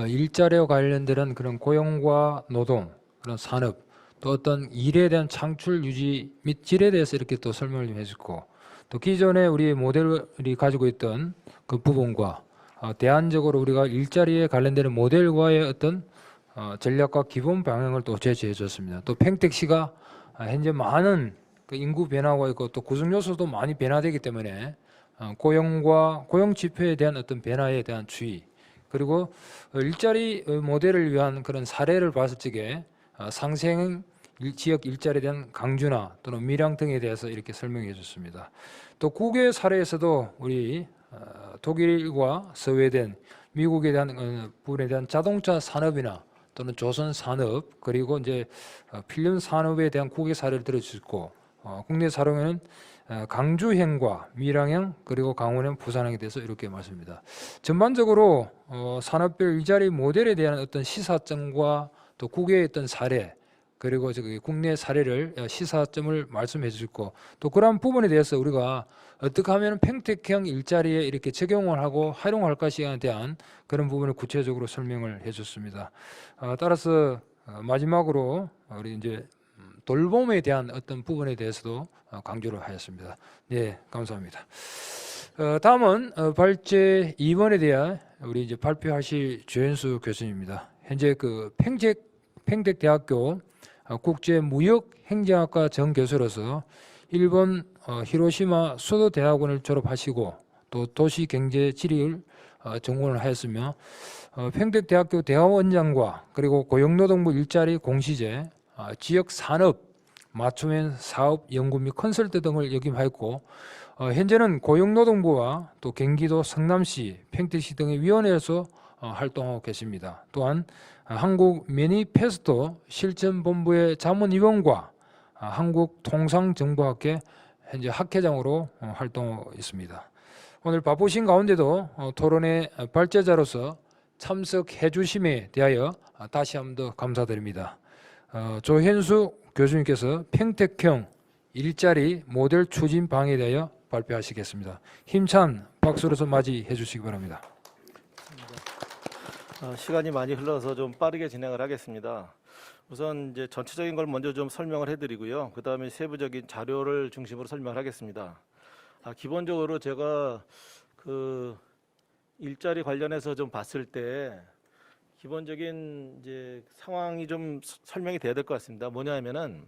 일자리와 관련된 그런 고용과 노동, 그런 산업, 또 어떤 일에 대한 창출 유지 및 질에 대해서 이렇게 또 설명을 좀 해주고, 또 기존에 우리 모델이 가지고 있던 그 부분과 대안적으로 우리가 일자리에 관련되는 모델과의 어떤 전략과 기본 방향을 또 제시해 줬습니다. 또 평택시가 현재 많은 그 인구 변화가 있고 또 구성 요소도 많이 변화되기 때문에 고용과 고용 지표에 대한 어떤 변화에 대한 주의, 그리고 일자리 모델을 위한 그런 사례를 봤을 적에 상생 지역 일자리에 대한 강조나 또는 밀양 등에 대해서 이렇게 설명해 줬습니다. 또 국외 사례에서도 우리 독일과 스웨덴, 미국에 대한 부분에 대한 자동차 산업이나 또는 조선 산업 그리고 이제 필름 산업에 대한 국외 사례를 들어주고 국내 사례는 강주행과 밀양행 그리고 강원행, 부산행에 대해서 이렇게 말씀입니다. 전반적으로 산업별 일자리 모델에 대한 어떤 시사점과 또 국외의 어떤 사례 그리고 저기 국내 사례를 시사점을 말씀해 주셨고 또 그러한 부분에 대해서 우리가 어떻게 하면 평택형 일자리에 이렇게 적용을 하고 활용할 것이에 대한 그런 부분을 구체적으로 설명을 해줬습니다. 따라서 마지막으로 우리 이제 돌봄에 대한 어떤 부분에 대해서도 강조를 하였습니다. 네, 감사합니다. 다음은 발제 2번에 대한 우리 이제 발표하실 조현수 교수님입니다. 현재 그 평택대학교 국제무역행정학과 정교수로서 일본 히로시마 수도대학원을 졸업하시고 또 도시경제지리를 전공을 하였으며 평택대학교 대학원장과 그리고 고용노동부 일자리 공시제, 지역산업 맞춤형 사업 연구 및 컨설트 등을 역임하였고 현재는 고용노동부와 또 경기도 성남시, 평택시 등의 위원회에서 활동하고 계십니다. 또한 한국 매니페스토 실천본부의 자문위원과 한국통상정보학회 현재 학회장으로 활동하고 있습니다. 오늘 바쁘신 가운데도 토론의 발제자로서 참석해 주심에 대하여 다시 한 번 더 감사드립니다. 조현수 교수님께서 평택형 일자리 모델 추진 방안에 대하여 발표하시겠습니다. 힘찬 박수로서 맞이해 주시기 바랍니다. 시간이 많이 흘러서 좀 빠르게 진행을 하겠습니다. 우선 이제 전체적인 걸 먼저 좀 설명을 해드리고요. 그 다음에 세부적인 자료를 중심으로 설명을 하겠습니다. 기본적으로 제가 그 일자리 관련해서 좀 봤을 때 기본적인 이제 상황이 좀 설명이 돼야 될 것 같습니다. 뭐냐면은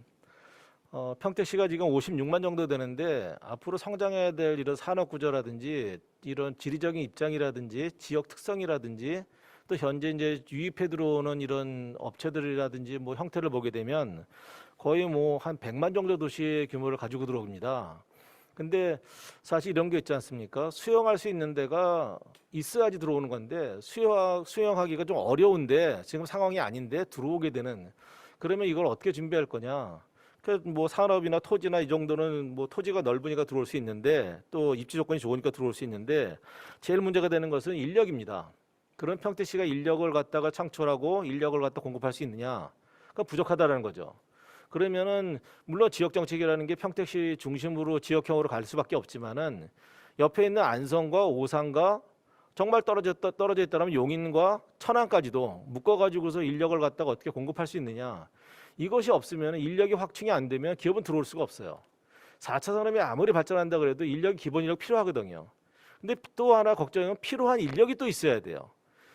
평택시가 지금 56만 정도 되는데 앞으로 성장해야 될 이런 산업 구조라든지 이런 지리적인 입장이라든지 지역 특성이라든지 또 현재 이제 유입해 들어오는 이런 업체들이라든지 뭐 형태를 보게 되면 거의 뭐 한 100만 정도 도시의 규모를 가지고 들어옵니다. 근데 사실 이런 게 있지 않습니까? 수용할 수 있는 데가 있어야지 들어오는 건데 수용하기가 좀 어려운데 지금 상황이 아닌데 들어오게 되는, 그러면 이걸 어떻게 준비할 거냐? 뭐 산업이나 토지나 이 정도는 뭐 토지가 넓으니까 들어올 수 있는데 또 입지 조건이 좋으니까 들어올 수 있는데 제일 문제가 되는 것은 인력입니다. 그런 평택시가 인력을 갖다가 창출하고 인력을 갖다 공급할 수 있느냐? 그러니까 부족하다라는 거죠. 그러면은 물론 지역 정책이라는 게 평택시 중심으로 지역형으로 갈 수밖에 없지만은 옆에 있는 안성과 오산과 정말 떨어져 있다면 용인과 천안까지도 묶어가지고서 인력을 갖다가 어떻게 공급할 수 있느냐? 이것이 없으면 인력이 확충이 안 되면 기업은 들어올 수가 없어요. 4차 산업이 아무리 발전한다 그래도 인력이 기본 인력 필요하거든요. 근데 또 하나 걱정은 필요한 인력이 또 있어야 돼요.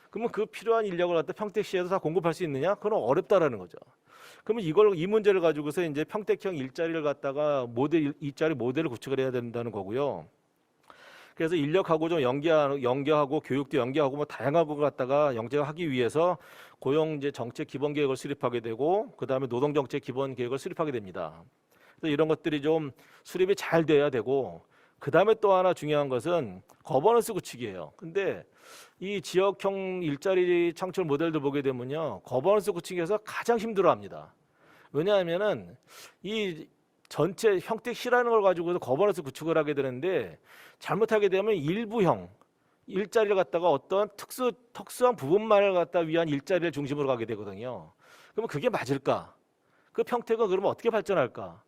그러면 그 필요한 인력을 갖다 평택시에서 다 공급할 수 있느냐? 그건 어렵다라는 거죠. 그러면 이 문제를 가지고서 이제 평택형 일자리를 갖다가 일자리 모델을 구축을 해야 된다는 거고요. 그래서 인력하고 좀 연계하고 교육도 연계하고 뭐 다양한 걸 갖다가 연계하기 위해서 고용 이제 정책 기본 계획을 수립하게 되고 그다음에 노동 정책 기본 계획을 수립하게 됩니다. 그래서 이런 것들이 좀 수립이 잘 돼야 되고 그다음에 또 하나 중요한 것은 거버넌스 구축이에요. 근데 이 지역형 일자리 창출 모델도 보게 되면요, 거버넌스 구축에서 가장 힘들어합니다. 왜냐하면은 이 전체 평택시라는 걸 가지고서 거버넌스 구축을 하게 되는데 잘못하게 되면 일부형 일자리를 갖다가 어떤 특수한 부분만을 갖다 위한 일자리를 중심으로 가게 되거든요. 그러면 그게 맞을까? 그 평택은 그러면 어떻게 발전할까?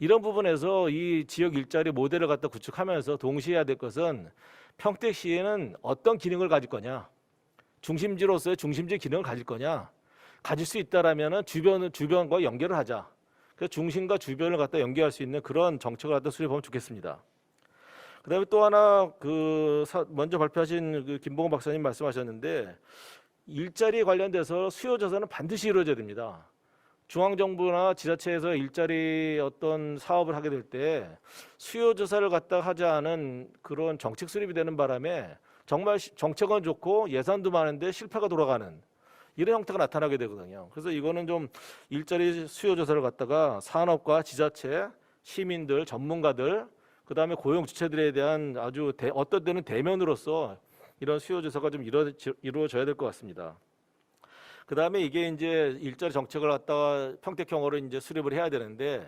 이런 부분에서 이 지역 일자리 모델을 갖다 구축하면서 동시에 해야 될 것은 평택시에는 어떤 기능을 가질 거냐, 중심지로서의 중심지 기능을 가질 거냐, 가질 수 있다라면은 주변과 연결을 하자. 그래서 중심과 주변을 갖다 연계할 수 있는 그런 정책을 갖다 수립하면 좋겠습니다. 그다음에 또 하나 먼저 발표하신 그 김봉원 박사님 말씀하셨는데 일자리 관련돼서 수요 조사는 반드시 이루어져야 됩니다. 중앙정부나 지자체에서 일자리 어떤 사업을 하게 될 때 수요 조사를 갖다 하지 않은 그런 정책 수립이 되는 바람에 정말 정책은 좋고 예산도 많은데 실패가 돌아가는 이런 형태가 나타나게 되거든요. 그래서 이거는 좀 일자리 수요 조사를 갖다가 산업과 지자체, 시민들, 전문가들, 그다음에 고용 주체들에 대한 아주 어떤 때는 대면으로서 이런 수요 조사가 좀 이루어져야 될 것 같습니다. 그다음에 이게 이제 일자리 정책을 갖다가 평택형으로 이제 수립을 해야 되는데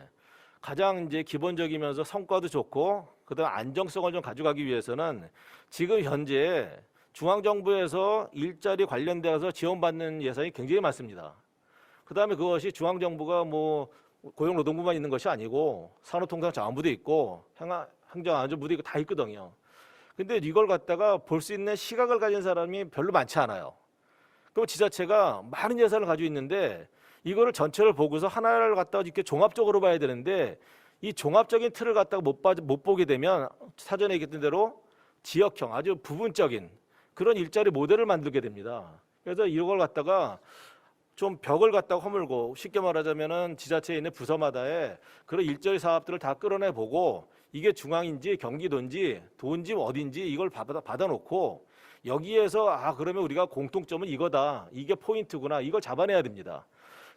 가장 이제 기본적이면서 성과도 좋고 그다음 안정성을 좀 가져가기 위해서는 지금 현재 중앙정부에서 일자리 관련되어서 지원받는 예산이 굉장히 많습니다. 그다음에 그것이 중앙정부가 뭐 고용노동부만 있는 것이 아니고 산업통상자원부도 있고 행정안전부도 있고 다 있거든요. 근데 이걸 갖다가 볼 수 있는 시각을 가진 사람이 별로 많지 않아요. 그럼 지자체가 많은 예산을 가지고 있는데 이거를 전체를 보고서 하나를 갖다가 이렇게 종합적으로 봐야 되는데 이 종합적인 틀을 갖다가 못 보게 되면 사전에 얘기했던 대로 지역형 아주 부분적인 그런 일자리 모델을 만들게 됩니다. 그래서 이걸 갖다가 좀 벽을 갖다가 허물고 쉽게 말하자면은 지자체에 있는 부서마다의 그런 일자리 사업들을 다 끌어내 보고 이게 중앙인지 경기도인지 도인지 어딘지 이걸 받아놓고 여기에서 그러면 우리가 공통점은 이거다. 이게 포인트구나. 이걸 잡아내야 됩니다.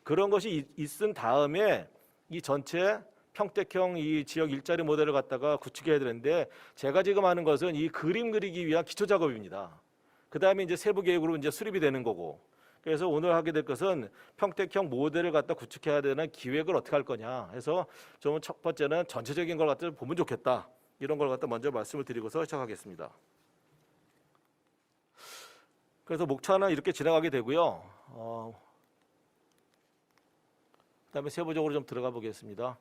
그런 것이 있은 다음에 이 전체 평택형 이 지역 일자리 모델을 갖다가 구축해야 되는데 제가 지금 하는 것은 이 그림 그리기 위한 기초 작업입니다. 그 다음에 이제 세부 계획으로 이제 수립이 되는 거고. 그래서 오늘 하게 될 것은 평택형 모델을 갖다 구축해야 되는 기획을 어떻게 할 거냐 해서 좀 첫 번째는 전체적인 걸 갖다 보면 좋겠다. 이런 걸 갖다 먼저 말씀을 드리고서 시작하겠습니다. 그래서 목차는 이렇게 지나가게 되고요. 그다음에 세부적으로 좀 들어가 보겠습니다.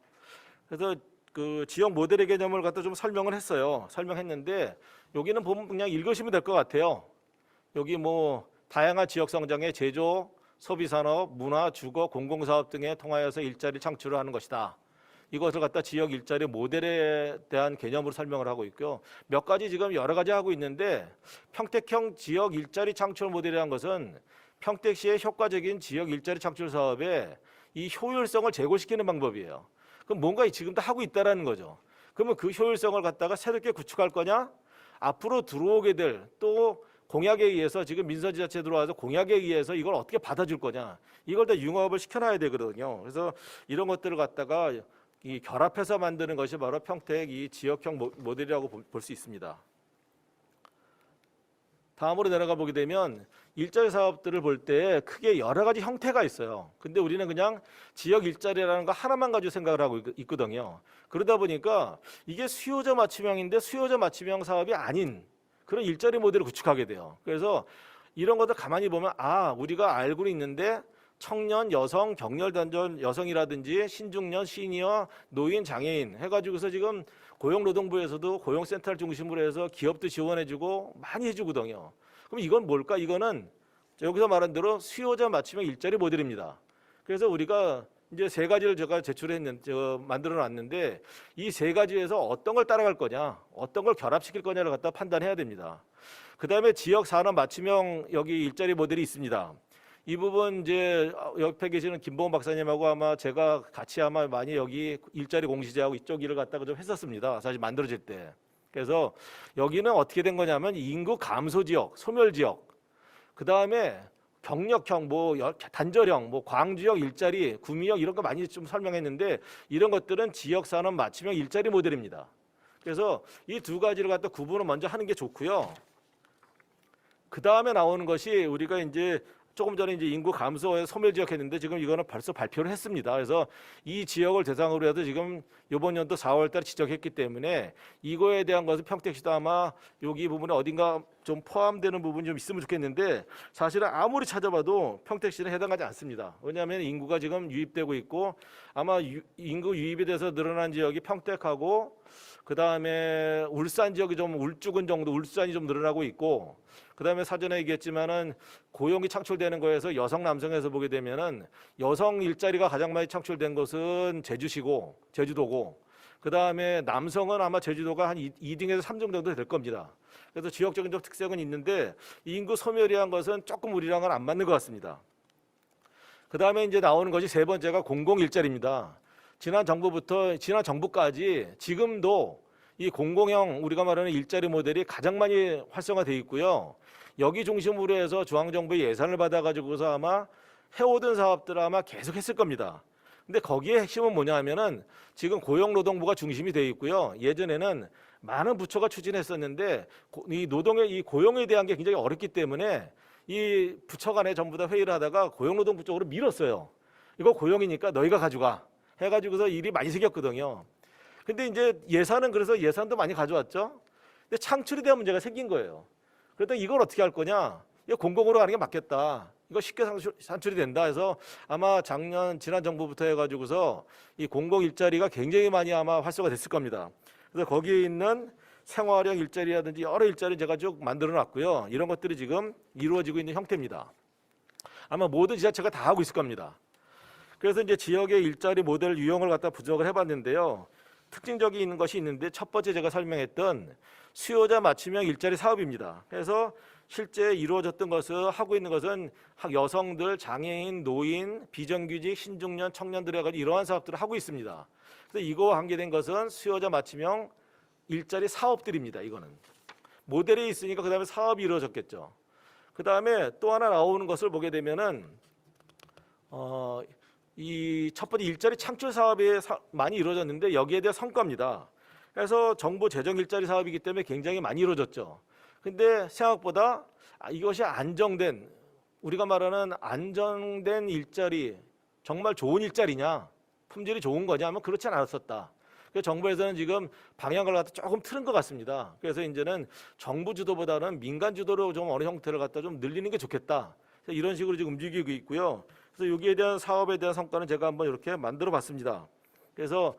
그래서 그 지역 모델의 개념을 갖다 좀 설명을 했어요. 설명했는데 여기는 보면 그냥 읽으시면 될 것 같아요. 여기 뭐 다양한 지역 성장의 제조, 소비산업, 문화, 주거, 공공사업 등에 통하여서 일자리 창출을 하는 것이다. 이것을 갖다 지역 일자리 모델에 대한 개념으로 설명을 하고 있고요. 몇 가지 지금 여러 가지 하고 있는데 평택형 지역 일자리 창출 모델이라는 것은 평택시의 효과적인 지역 일자리 창출 사업에 이 효율성을 제고시키는 방법이에요. 그럼 뭔가 지금 다 하고 있다라는 거죠. 그러면 그 효율성을 갖다가 새롭게 구축할 거냐? 앞으로 들어오게 될 또 공약에 의해서 지금 민서지자체 들어와서 공약에 의해서 이걸 어떻게 받아줄 거냐? 이걸 다 융합을 시켜놔야 되거든요. 그래서 이런 것들을 갖다가 이 결합해서 만드는 것이 바로 평택 이 지역형 모델이라고 볼 수 있습니다. 다음으로 내려가 보게 되면 일자리 사업들을 볼 때 크게 여러 가지 형태가 있어요. 근데 우리는 그냥 지역 일자리라는 거 하나만 가지고 생각을 하고 있거든요. 그러다 보니까 이게 수요자 맞춤형인데 수요자 맞춤형 사업이 아닌 그런 일자리 모델을 구축하게 돼요. 그래서 이런 것들 가만히 보면 우리가 알고 있는데 청년, 여성, 경렬단절 여성이라든지 신중년, 시니어, 노인, 장애인 해가지고서 지금 고용노동부에서도 고용센터를 중심으로 해서 기업도 지원해주고 많이 해주거든요. 그럼 이건 뭘까? 이거는 여기서 말한 대로 수요자 맞춤형 일자리 모델입니다. 그래서 우리가 이제 세 가지를 제가 만들어놨는데 이 세 가지에서 어떤 걸 따라갈 거냐, 어떤 걸 결합시킬 거냐를 갖다 판단해야 됩니다. 그 다음에 지역 산업 맞춤형 여기 일자리 모델이 있습니다. 이 부분 이제 옆에 계시는 김보은 박사님하고 아마 제가 같이 아마 많이 여기 일자리 공시제하고 이쪽 일을 갖다가 좀 했었습니다. 사실 만들어질 때. 그래서 여기는 어떻게 된 거냐면 인구 감소 지역, 소멸 지역, 그 다음에 경력형, 단절형, 광주형 일자리, 구미형 이런 거 많이 좀 설명했는데 이런 것들은 지역 산업 맞춤형 일자리 모델입니다. 그래서 이 두 가지를 갖다 구분을 먼저 하는 게 좋고요. 그 다음에 나오는 것이 우리가 이제 조금 전에 이제 인구 감소에 소멸 지역 했는데 지금 이거는 벌써 발표를 했습니다. 그래서 이 지역을 대상으로 해서 지금 이번 연도 4월달에 지적했기 때문에 이거에 대한 것은 평택시도 아마 여기 부분에 어딘가 좀 포함되는 부분이 좀 있으면 좋겠는데 사실은 아무리 찾아봐도 평택시는 해당하지 않습니다. 왜냐하면 인구가 지금 유입되고 있고 아마 인구 유입에 대해서 늘어난 지역이 평택하고 그 다음에 울산 지역이 좀 울주군 정도 울산이 좀 늘어나고 있고 그 다음에 사전에 얘기했지만은 고용이 창출되는 거에서 여성 남성에서 보게 되면은 여성 일자리가 가장 많이 창출된 것은 제주도고 그 다음에 남성은 아마 제주도가 한 2등에서 3등 정도 될 겁니다. 그래서 지역적인 좀 특색은 있는데 인구 소멸이란 것은 조금 우리랑은 안 맞는 것 같습니다. 그 다음에 이제 나오는 것이 세 번째가 공공 일자리입니다. 지난 정부까지 지금도 이 공공형 우리가 말하는 일자리 모델이 가장 많이 활성화되어 있고요. 여기 중심으로 해서 중앙정부의 예산을 받아가지고서 아마 해오던 사업들을 아마 계속 했을 겁니다. 근데 거기에 핵심은 뭐냐 하면은 지금 고용노동부가 중심이 되어 있고요. 예전에는 많은 부처가 추진했었는데 이 노동의 이 고용에 대한 게 굉장히 어렵기 때문에 이 부처 간에 전부 다 회의를 하다가 고용노동부 쪽으로 밀었어요. 이거 고용이니까 너희가 가져가 해가지고서 일이 많이 생겼거든요. 근데 이제 예산은 그래서 예산도 많이 가져왔죠. 근데 창출에 대한 문제가 생긴 거예요. 그랬더니 이걸 어떻게 할 거냐? 이거 공공으로 가는 게 맞겠다. 이거 쉽게 산출이 된다 해서 아마 지난 정부부터 해가지고서 이 공공 일자리가 굉장히 많이 아마 활성화 됐을 겁니다. 그래서 거기에 있는 생활형 일자리라든지 여러 일자리 제가 쭉 만들어 놨고요. 이런 것들이 지금 이루어지고 있는 형태입니다. 아마 모든 지자체가 다 하고 있을 겁니다. 그래서 이제 지역의 일자리 모델 유형을 갖다 분석을 해봤는데요. 특징적인 것이 있는데 첫 번째 제가 설명했던 수요자 맞춤형 일자리 사업입니다. 그래서 실제 이루어졌던 것을 하고 있는 것은 여성들, 장애인, 노인, 비정규직, 신중년, 청년들 해가지고 이러한 사업들을 하고 있습니다. 그래서 이거와 관계된 것은 수요자 맞춤형 일자리 사업들입니다. 이거는 모델이 있으니까 그 다음에 사업이 이루어졌겠죠. 그 다음에 또 하나 나오는 것을 보게 되면은 이 첫 번째 일자리 창출 사업이 많이 이루어졌는데 여기에 대한 성과입니다. 그래서 정부 재정 일자리 사업이기 때문에 굉장히 많이 이루어졌죠. 근데 생각보다 이것이 안정된, 우리가 말하는 안정된 일자리, 정말 좋은 일자리냐, 품질이 좋은 거냐 하면 그렇지 않았었다. 그래서 정부에서는 지금 방향을 갖다 조금 틀은 것 같습니다. 그래서 이제는 정부 주도보다는 민간 주도로 좀 어느 형태를 갖다 좀 늘리는 게 좋겠다. 이런 식으로 지금 움직이고 있고요. 그래서 여기에 대한 사업에 대한 성과는 제가 한번 이렇게 만들어 봤습니다. 그래서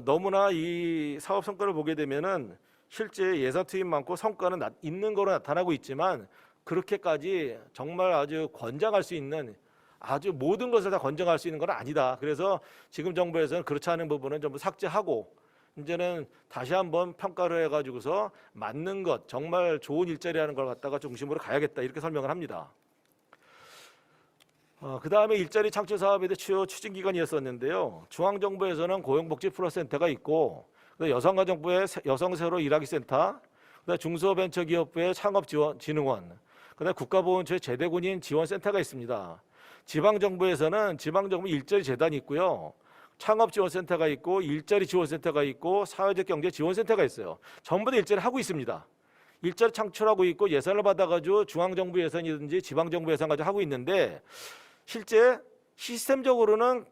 너무나 이 사업 성과를 보게 되면은 실제 예산 투입 많고 성과는 있는 거로 나타나고 있지만 그렇게까지 정말 아주 권장할 수 있는, 아주 모든 것을 다 권장할 수 있는 건 아니다. 그래서 지금 정부에서는 그렇지 않은 부분은 전부 삭제하고 이제는 다시 한번 평가를 해가지고서 맞는 것, 정말 좋은 일자리라는 걸 갖다가 중심으로 가야겠다, 이렇게 설명을 합니다. 그 다음에 일자리 창출 사업에 대해 주요 추진기관이었었는데요. 중앙정부에서는 고용복지프로센터가 있고, 여성가정부의 여성세로 일하기 센터, 그다음에 중소벤처기업부의 창업지원진흥원, 그다음에 국가보훈처의 제대군인 지원센터가 있습니다. 지방정부에서는 지방정부 일자리 재단이 있고요. 창업지원센터가 있고, 일자리 지원센터가 있고, 사회적 경제 지원센터가 있어요. 전부 다 일자리 하고 있습니다. 일자리 창출하고 있고 예산을 받아가지고 중앙정부 예산이든지 지방정부 예산 가지고 하고 있는데 실제 시스템적으로는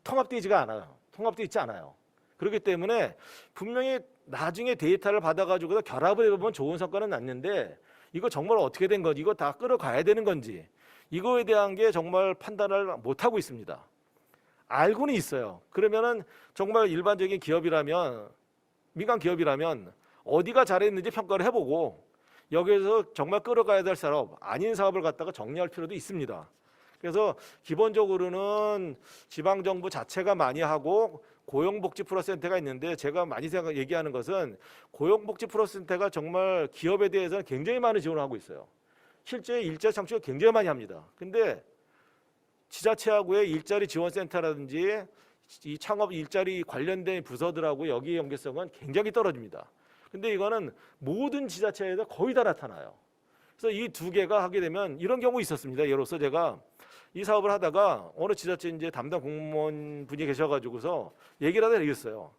통합되지가 않아요. 통합되어 있지 않아요. 그렇기 때문에 분명히 나중에 데이터를 받아가지고 결합을 해보면 좋은 성과는 났는데 이거 정말 어떻게 된 건지, 이거 다 끌어가야 되는 건지, 이거에 대한 게 정말 판단을 못하고 있습니다. 알고는 있어요. 그러면은 정말 일반적인 기업이라면, 민간 기업이라면 어디가 잘했는지 평가를 해보고 여기에서 정말 끌어가야 될 사업, 아닌 사업을 갖다가 정리할 필요도 있습니다. 그래서 기본적으로는 지방정부 자체가 많이 하고 고용복지프로센터가 있는데, 제가 많이 얘기하는 것은 고용복지프로센터가 정말 기업에 대해서는 굉장히 많은 지원을 하고 있어요. 실제 일자리 창출을 굉장히 많이 합니다. 근데 지자체하고의 일자리 지원센터라든지 이 창업 일자리 관련된 부서들하고 여기의 연계성은 굉장히 떨어집니다. 근데 이거는 모든 지자체에서 거의 다 나타나요. 그래서 이 두 개가 하게 되면 이런 경우 있었습니다. 예로서 제가 이 사업을 하다가 어느 지자체 이제 담당 공무원 분이 계셔가지고서 얘기를 하다 얘기했어요.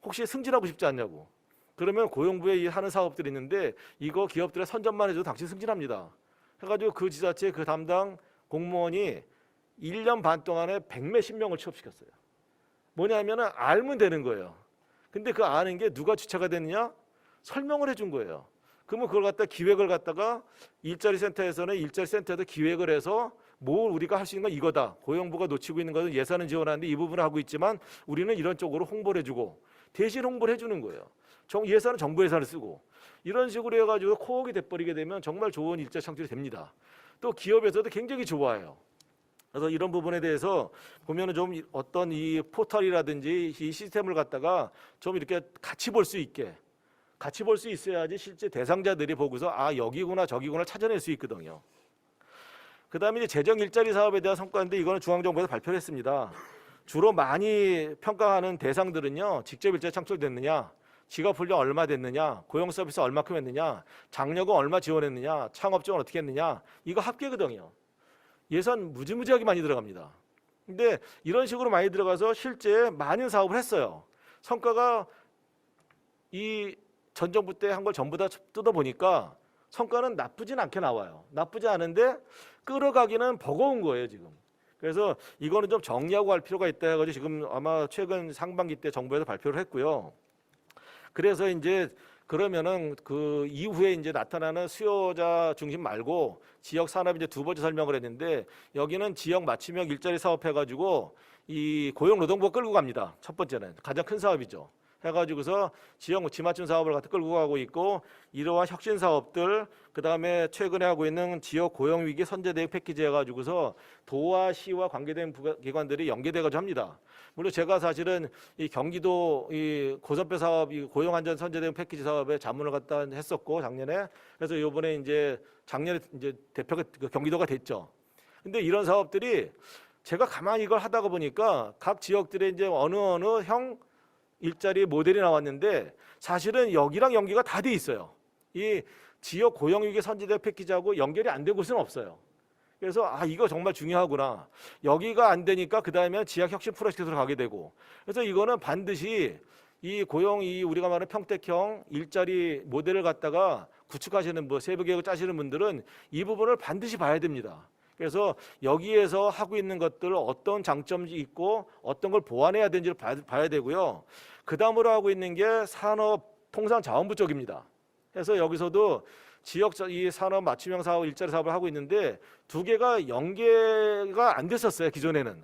혹시 승진하고 싶지 않냐고. 그러면 고용부에 하는 사업들이 있는데 이거 기업들의 선전만 해줘도 당신 승진합니다. 해가지고 그 지자체 그 담당 공무원이 1년 반 동안에 100몇십 명을 취업시켰어요. 뭐냐면은 알면 되는 거예요. 근데 그 아는 게 누가 주체가 됐느냐? 설명을 해준 거예요. 그러면 그걸 갖다 기획을 갖다가 일자리 센터에서는 일자리 센터에도 기획을 해서 뭐 우리가 할 수 있는 건 이거다. 고용부가 놓치고 있는 것은 예산은 지원하는데 이 부분을 하고 있지만 우리는 이런 쪽으로 홍보를 해주고 대신 홍보를 해주는 거예요. 예산은 정부 예산을 쓰고 이런 식으로 해가지고 코어가 돼버리게 되면 정말 좋은 일자리 창출이 됩니다. 또 기업에서도 굉장히 좋아해요. 그래서 이런 부분에 대해서 보면은 좀 어떤 이 포털이라든지 이 시스템을 갖다가 좀 이렇게 같이 볼 수 있게, 같이 볼 수 있어야지 실제 대상자들이 보고서 아 여기구나 저기구나 찾아낼 수 있거든요. 그다음에 이제 재정 일자리 사업에 대한 성과인데 이거는 중앙정부에서 발표를 했습니다. 주로 많이 평가하는 대상들은요, 직접 일자리 창출됐느냐, 직업훈련 얼마 됐느냐, 고용 서비스 얼마큼 했느냐, 장려금 얼마 지원했느냐, 창업 지원 어떻게 했느냐, 이거 합계거든요. 예산 무지무지하게 많이 들어갑니다. 근데 이런 식으로 많이 들어가서 실제 많은 사업을 했어요. 성과가 이 전 정부 때 한 걸 전부 다 뜯어보니까 성과는 나쁘진 않게 나와요. 나쁘지 않은데 끌어가기는 버거운 거예요, 지금. 그래서 이거는 좀 정리하고 갈 필요가 있다 해가지고 지금 아마 최근 상반기 때 정부에서 발표를 했고요. 그래서 이제 그러면은 그 이후에 이제 나타나는 수요자 중심 말고 지역 산업 이제 두 번째 설명을 했는데 여기는 지역 맞춤형 일자리 사업 해가지고 이 고용노동부가 끌고 갑니다. 첫 번째는 가장 큰 사업이죠. 해가지고서 지역 지맞춤 사업을 갖다 끌고 가고 있고 이러한 혁신 사업들 그다음에 최근에 하고 있는 지역 고용 위기 선제 대응 패키지 해가지고서 도와 시와 관계된 기관들이 연계돼가지고 합니다. 물론 제가 사실은 이 경기도 이 고선배 사업 이 고용 안전 선제 대응 패키지 사업에 자문을 갖다 했었고 작년에 그래서 이번에 이제 작년에 이제 대표가 경기도가 됐죠. 근데 이런 사업들이 제가 가만히 이걸 하다가 보니까 각 지역들의 이제 어느 형 일자리 모델이 나왔는데 사실은 여기랑 연계가 다 돼 있어요. 이 지역 고용위기 선제대 패키지하고 연결이 안 된 곳은 없어요. 그래서 이거 정말 중요하구나. 여기가 안 되니까 그 다음에 지역 혁신 프로젝트로 가게 되고 그래서 이거는 반드시 이 고용 이 우리가 말하는 평택형 일자리 모델을 갖다가 구축하시는 세부 계획을 짜시는 분들은 이 부분을 반드시 봐야 됩니다. 그래서 여기에서 하고 있는 것들 어떤 장점이 있고 어떤 걸 보완해야 되는지를 봐야 되고요. 그 다음으로 하고 있는 게 산업통상자원부 쪽입니다. 그래서 여기서도 지역 이 산업 맞춤형 사업 일자리 사업을 하고 있는데 두 개가 연계가 안 됐었어요, 기존에는.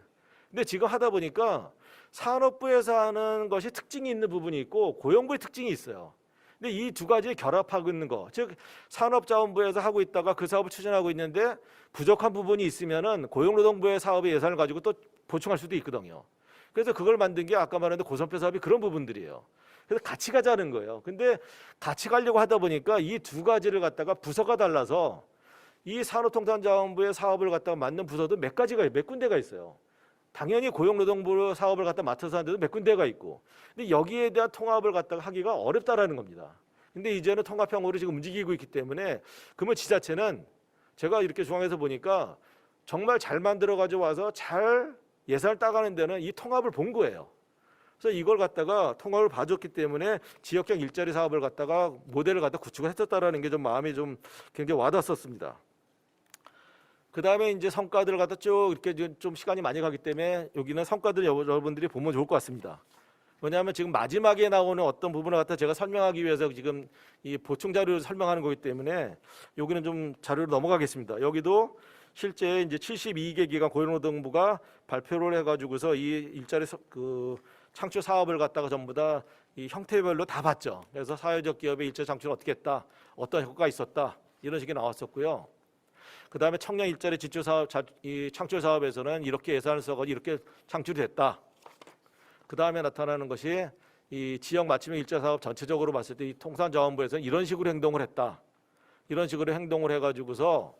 근데 지금 하다 보니까 산업부에서 하는 것이 특징이 있는 부분이 있고 고용부의 특징이 있어요. 근데 이 두 가지 결합하고 있는 거, 즉 산업자원부에서 하고 있다가 그 사업을 추진하고 있는데 부족한 부분이 있으면은 고용노동부의 사업의 예산을 가지고 또 보충할 수도 있거든요. 그래서 그걸 만든 게 아까 말했던 고선표 사업이 그런 부분들이에요. 그래서 같이 가자는 거예요. 근데 같이 가려고 하다 보니까 이 두 가지를 갖다가 부서가 달라서 이 산업통상자원부의 사업을 갖다가 맡는 부서도 몇 군데가 있어요. 당연히 고용노동부 사업을 갖다 맡아서 하는 데도 몇 군데가 있고 근데 여기에 대한 통합을 갖다가 하기가 어렵다라는 겁니다. 근데 이제는 통합형으로 지금 움직이고 있기 때문에 그러면 지자체는 제가 이렇게 중앙에서 보니까 정말 잘 만들어 가지고 와서 잘 예산을 따가는 데는 이 통합을 본 거예요. 그래서 이걸 갖다가 통합을 봐줬기 때문에 지역형 일자리 사업을 갖다가 모델을 갖다 구축을 했었다라는 게 좀 마음이 좀 굉장히 와닿았었습니다. 그 다음에 이제 성과들을 갖다 쭉 이렇게 좀 시간이 많이 가기 때문에 여기는 성과들 여러분들이 보면 좋을 것 같습니다. 왜냐하면 지금 마지막에 나오는 어떤 부분을 갖다 제가 설명하기 위해서 지금 이 보충 자료를 설명하는 거기 때문에 여기는 좀 자료로 넘어가겠습니다. 여기도 실제 이제 72개 기관 고용노동부가 발표를 해가지고서 이 일자리 창출 사업을 갖다가 전부 다 이 형태별로 다 봤죠. 그래서 사회적 기업의 일자리 창출을 어떻게 했다, 어떤 효과가 있었다 이런 식이 나왔었고요. 그 다음에 청년 일자리 지출 사업, 이 창출 사업에서는 이렇게 예산을 써가지고 이렇게 창출이 됐다. 그 다음에 나타나는 것이 이 지역 맞춤형 일자리 사업 전체적으로 봤을 때 이 통상자원부에서는 이런 식으로 행동을 했다. 이런 식으로 행동을 해가지고서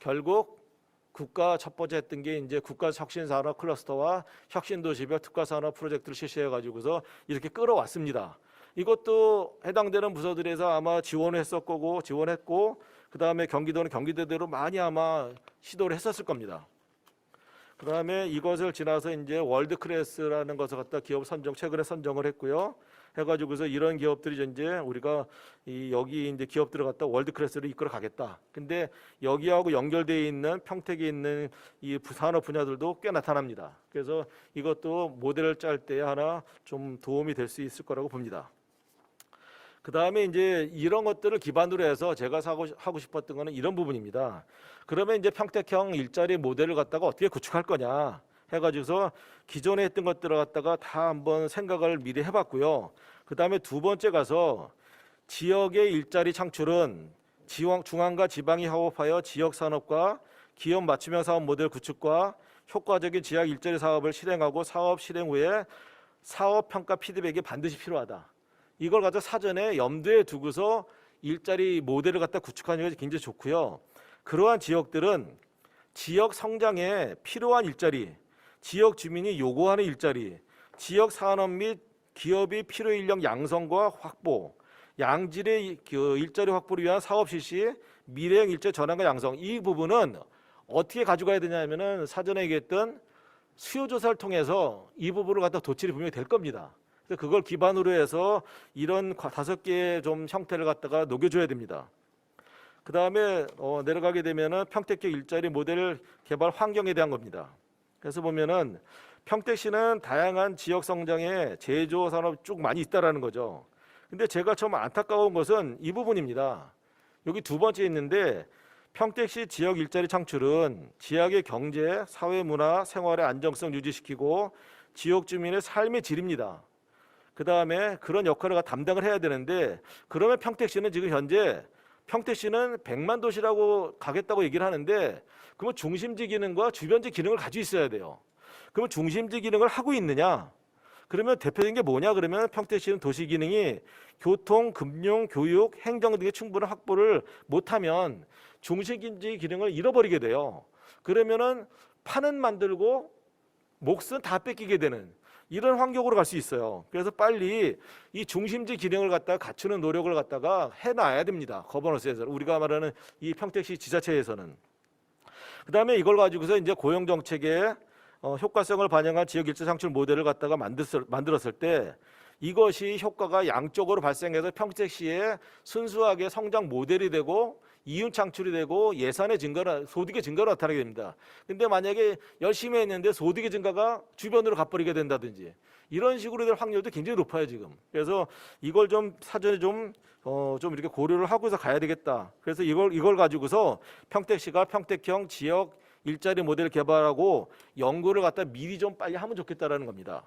결국 국가 첫 번째 했던 게 이제 국가 혁신 산업 클러스터와 혁신 도시별 특화 산업 프로젝트를 실시해가지고서 이렇게 끌어왔습니다. 이것도 해당되는 부서들에서 아마 지원을 지원했고 그 다음에 경기도는 경기도대로 많이 아마 시도를 했었을 겁니다. 그 다음에 이것을 지나서 이제 월드 클래스라는 것을 갖다 기업 최근에 선정을 했고요. 해가지고서 이런 기업들이 이제 우리가 여기 이제 기업들을 갖다 월드 클래스로 이끌어 가겠다. 근데 여기하고 연결되어 있는 평택에 있는 이 산업 분야들도 꽤 나타납니다. 그래서 이것도 모델을 짤 때 하나 좀 도움이 될 수 있을 거라고 봅니다. 그 다음에 이제 이런 것들을 기반으로 해서 제가 하고 싶었던 거는 이런 부분입니다. 그러면 이제 평택형 일자리 모델을 갖다가 어떻게 구축할 거냐 해가지고서 기존에 했던 것들을 갖다가 다 한번 생각을 미리 해봤고요. 그 다음에 두 번째 가서 지역의 일자리 창출은 중앙과 지방이 협업하여 지역 산업과 기업 맞춤형 사업 모델 구축과 효과적인 지역 일자리 사업을 실행하고 사업 실행 후에 사업 평가 피드백이 반드시 필요하다. 이걸 가지고 사전에 염두에 두고서 일자리 모델을 갖다 구축하는 것이 굉장히 좋고요. 그러한 지역들은 지역 성장에 필요한 일자리, 지역 주민이 요구하는 일자리, 지역 산업 및 기업이 필요 인력 양성과 확보, 양질의 일자리 확보를 위한 사업 실시, 미래형 일자리 전환과 양성, 이 부분은 어떻게 가져가야 되냐면은 사전에 얘기했던 수요 조사를 통해서 이 부분을 갖다 도출이 분명히 될 겁니다. 그래서 그걸 기반으로 해서 이런 5개의 좀 형태를 갖다가 녹여줘야 됩니다. 그 다음에 내려가게 되면은 평택형 일자리 모델 개발 환경에 대한 겁니다. 그래서 보면은 평택시는 다양한 지역 성장에 제조 산업이 쭉 많이 있다라는 거죠. 근데 제가 좀 안타까운 것은 이 부분입니다. 여기 두 번째 있는데 평택시 지역 일자리 창출은 지역의 경제, 사회, 문화, 생활의 안정성 유지시키고 지역 주민의 삶의 질입니다. 그 다음에 그런 역할을 담당을 해야 되는데 그러면 평택시는 지금 현재 평택시는 100만 도시라고 가겠다고 얘기를 하는데 그러면 중심지 기능과 주변지 기능을 가지고 있어야 돼요. 그러면 중심지 기능을 하고 있느냐? 그러면 대표적인 게 뭐냐? 그러면 평택시는 도시 기능이 교통, 금융, 교육, 행정 등의 충분한 확보를 못하면 중심지 기능을 잃어버리게 돼요. 그러면은 판은 만들고 몫은 다 뺏기게 되는 이런 환경으로 갈 수 있어요. 그래서 빨리 이 중심지 기능을 갖다가 갖추는 노력을 갖다가 해놔야 됩니다. 거버넌스에서 우리가 말하는 이 평택시 지자체에서는. 그다음에 이걸 가지고서 이제 고용 정책의 효과성을 반영한 지역 일자 창출 모델을 갖다가 만들었을 때 이것이 효과가 양쪽으로 발생해서 평택시의 순수하게 성장 모델이 되고 이윤 창출이 되고 예산의 증가나 소득의 증가로 나타나게 됩니다. 근데 만약에 열심히 했는데 소득의 증가가 주변으로 가버리게 된다든지 이런 식으로 될 확률도 굉장히 높아요 지금. 그래서 이걸 좀 사전에 좀 이렇게 고려를 하고서 가야 되겠다. 그래서 이걸 가지고서 평택시가 평택형 지역 일자리 모델 개발하고 연구를 갖다 미리 좀 빨리 하면 좋겠다라는 겁니다.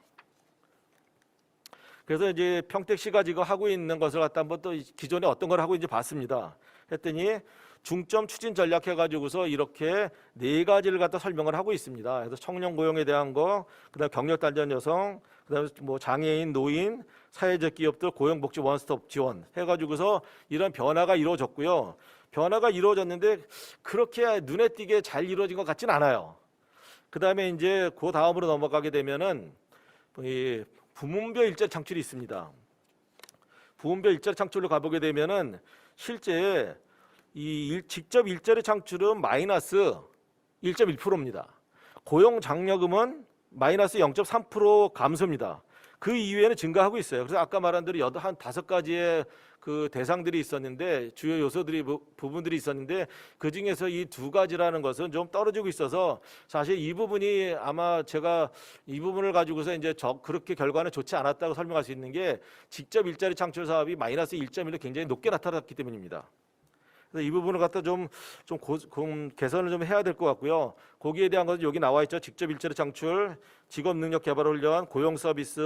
그래서 이제 평택시가 지금 하고 있는 것을 갖다 한번 또 기존에 어떤 걸 하고 있는지 봤습니다. 했더니 중점 추진 전략 해가지고서 이렇게 4가지를 갖다 설명을 하고 있습니다. 그래서 청년 고용에 대한 거, 그다음 경력 단절 여성, 그다음에 뭐 장애인, 노인, 사회적 기업들 고용복지 원스톱 지원 해가지고서 이런 변화가 이루어졌고요. 변화가 이루어졌는데 그렇게 눈에 띄게 잘 이루어진 것 같진 않아요. 그다음에 이제 그 다음으로 넘어가게 되면은 이 부문별 일자리 창출이 있습니다. 부문별 일자리 창출로 가보게 되면은 실제 직접 일자리 창출은 마이너스 1.1%입니다. 고용 장려금은 마이너스 0.3% 감소입니다. 그 이후에는 증가하고 있어요. 그래서 아까 말한 대로 한 5가지의 그 대상들이 있었는데 주요 요소들이 부분들이 있었는데 그 중에서 이 2가지라는 것은 좀 떨어지고 있어서 사실 이 부분이 아마 제가 이 부분을 가지고서 이제 그렇게 결과는 좋지 않았다고 설명할 수 있는 게 직접 일자리 창출 사업이 마이너스 1.1로 굉장히 높게 나타났기 때문입니다. 그래서 이 부분을 갖다 좀 개선을 좀 해야 될 것 같고요. 거기에 대한 것은 여기 나와 있죠. 직접 일자리 창출, 직업 능력 개발 훈련, 고용 서비스,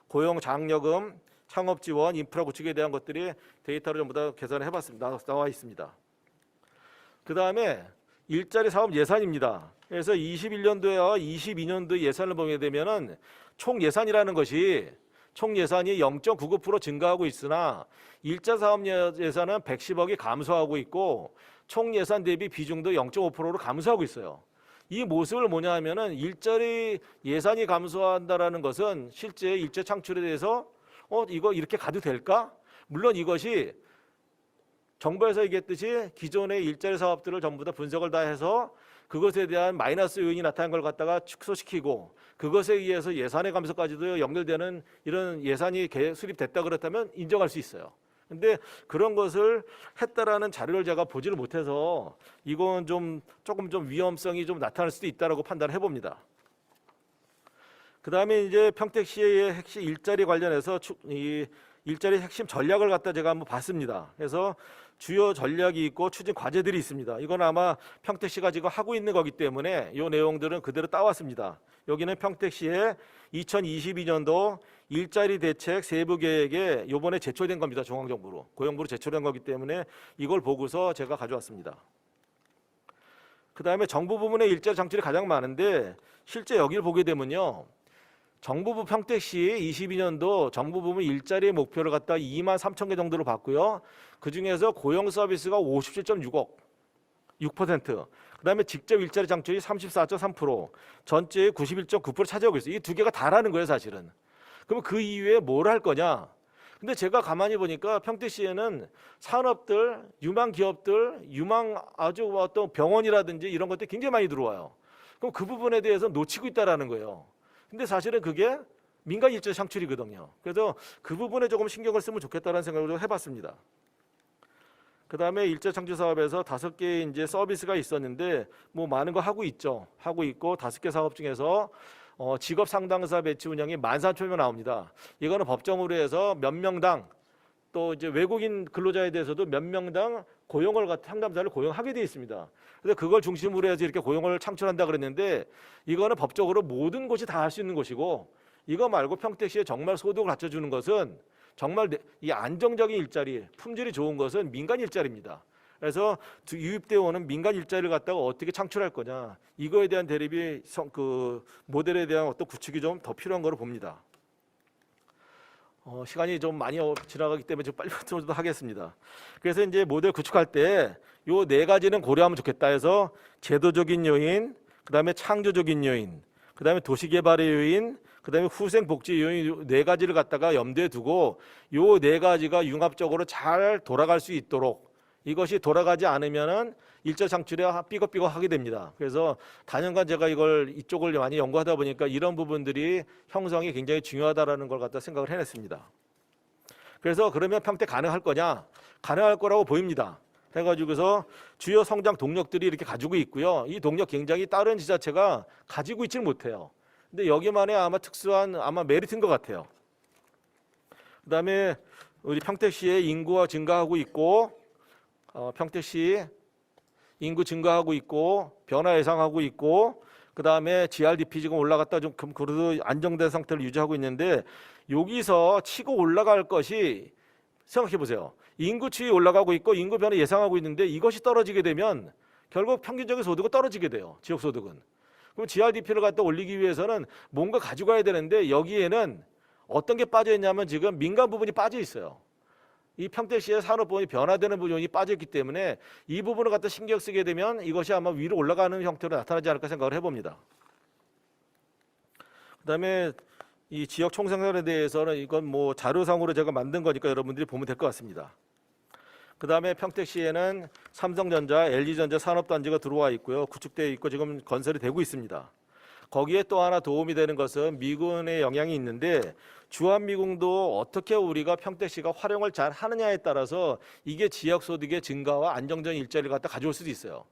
고용 장려금, 창업 지원, 인프라 구축에 대한 것들이 데이터를 전부 다 계산을 해봤습니다. 나와 있습니다. 그 다음에 일자리 사업 예산입니다. 그래서 21년도와 22년도 예산을 보게 되면은 총 예산이라는 것이 총 예산이 0.99% 증가하고 있으나 일자 사업 예산은 110억이 감소하고 있고 총 예산 대비 비중도 0.5%로 감소하고 있어요. 이 모습을 뭐냐 하면은 일자리 예산이 감소한다라는 것은 실제 일자 창출에 대해서 이거 이렇게 가도 될까? 물론 이것이 정부에서 얘기했듯이 기존의 일자리 사업들을 전부 다 분석을 다 해서 그것에 대한 마이너스 요인이 나타난 걸 갖다가 축소시키고 그것에 의해서 예산의 감소까지도 연결되는 이런 예산이 수립됐다 그렇다면 인정할 수 있어요. 근데 그런 것을 했다라는 자료를 제가 보지를 못해서 이건 조금 위험성이 좀 나타날 수도 있다라고 판단해 봅니다. 그 다음에 이제 평택시의 핵심 일자리 관련해서 이 일자리 핵심 전략을 갖다 제가 한번 봤습니다. 그래서 주요 전략이 있고 추진 과제들이 있습니다. 이건 아마 평택시가 지금 하고 있는 거기 때문에 이 내용들은 그대로 따왔습니다. 여기는 평택시의 2022년도 일자리 대책 세부 계획에 이번에 제출된 겁니다. 중앙정부로 고용부로 제출된 거기 때문에 이걸 보고서 제가 가져왔습니다. 그 다음에 정부 부문의 일자리 창출이 가장 많은데 실제 여기를 보게 되면요. 정부부 평택시 22년도 정부 부문 일자리의 목표를 갖다 2만 3천 개 정도로 봤고요. 그중에서 고용 서비스가 57.6억, 6%. 그다음에 직접 일자리 창출이 34.3%, 전체의 91.9% 차지하고 있어요. 이 두 개가 다라는 거예요, 사실은. 그럼 그 이후에 뭘 할 거냐? 근데 제가 가만히 보니까 평택시에는 산업들, 유망 기업들, 유망 아주 어떤 병원이라든지 이런 것들이 굉장히 많이 들어와요. 그럼 그 부분에 대해서 놓치고 있다라는 거예요. 근데 사실은 그게 민간 일자리 창출이거든요. 그래서 그 부분에 조금 신경을 쓰면 좋겠다는 생각을 좀 해봤습니다. 그다음에 일자 창출 사업에서 5개 이제 서비스가 있었는데 뭐 많은 거 하고 있죠. 하고 있고 5개 사업 중에서 직업 상담사 배치 운영이 13,000명 나옵니다. 이거는 법정으로 해서 몇 명당 또 이제 외국인 근로자에 대해서도 몇 명당 상담사를 고용하게 되어 있습니다. 그래서 그걸 중심으로 해서 이렇게 고용을 창출한다 그랬는데 이거는 법적으로 모든 곳이 다 할 수 있는 것이고 이거 말고 평택시에 정말 소득을 갖춰주는 것은 정말 이 안정적인 일자리, 품질이 좋은 것은 민간 일자리입니다. 그래서 유입되어 오는 민간 일자리를 갖다가 어떻게 창출할 거냐 이거에 대한 대립이 그 모델에 대한 어떤 구축이 좀 더 필요한 거로 봅니다. 시간이 좀 많이 지나가기 때문에 좀 빨리 좀 하겠습니다. 그래서 이제 모델 구축할 때 요 4가지는 고려하면 좋겠다 해서 제도적인 요인, 그다음에 창조적인 요인, 그다음에 도시개발의 요인, 그다음에 후생복지 요인 4가지를 갖다가 염두에 두고 요 4가지가 융합적으로 잘 돌아갈 수 있도록 이것이 돌아가지 않으면은 일자 창출에 삐걱삐걱 하게 됩니다. 그래서 단연간 제가 이쪽을 많이 연구하다 보니까 이런 부분들이 형성이 굉장히 중요하다라는 걸 갖다 생각을 해냈습니다. 그래서 그러면 평택 가능할 거냐? 가능할 거라고 보입니다. 해가지고서 주요 성장 동력들이 이렇게 가지고 있고요. 이 동력 굉장히 다른 지자체가 가지고 있지는 못해요. 근데 여기만의 아마 특수한 메리트인 것 같아요. 그다음에 우리 평택시의 인구가 증가하고 있고 평택시 인구 증가하고 있고 변화 예상하고 있고 그다음에 GRDP 지금 올라갔다 좀 그래도 안정된 상태를 유지하고 있는데 여기서 치고 올라갈 것이 생각해 보세요. 인구 추이 올라가고 있고 인구 변화 예상하고 있는데 이것이 떨어지게 되면 결국 평균적인 소득은 떨어지게 돼요. 지역 소득은. 그럼 GRDP를 갖다 올리기 위해서는 뭔가 가져가야 되는데 여기에는 어떤 게 빠져 있냐면 지금 민간 부분이 빠져 있어요. 이 평택시의 산업 부분이 변화되는 부분이 빠져 있기 때문에 이 부분을 갖다 신경 쓰게 되면 이것이 아마 위로 올라가는 형태로 나타나지 않을까 생각을 해봅니다. 그다음에 이 지역 총생산에 대해서는 이건 뭐 자료상으로 제가 만든 거니까 여러분들이 보면 될 것 같습니다. 그다음에 평택시에는 삼성전자, LG전자 산업단지가 들어와 있고요. 구축되어 있고 지금 건설이 되고 있습니다. 거기에 또 하나 도움이 되는 것은 미군의 영향이 있는데 주한미군도 어떻게 우리가 평택시가 활용을 잘 하느냐에 따라서 이게 지역소득의 증가와 안정적인 일자리를 갖다 가져올 수도 있어요.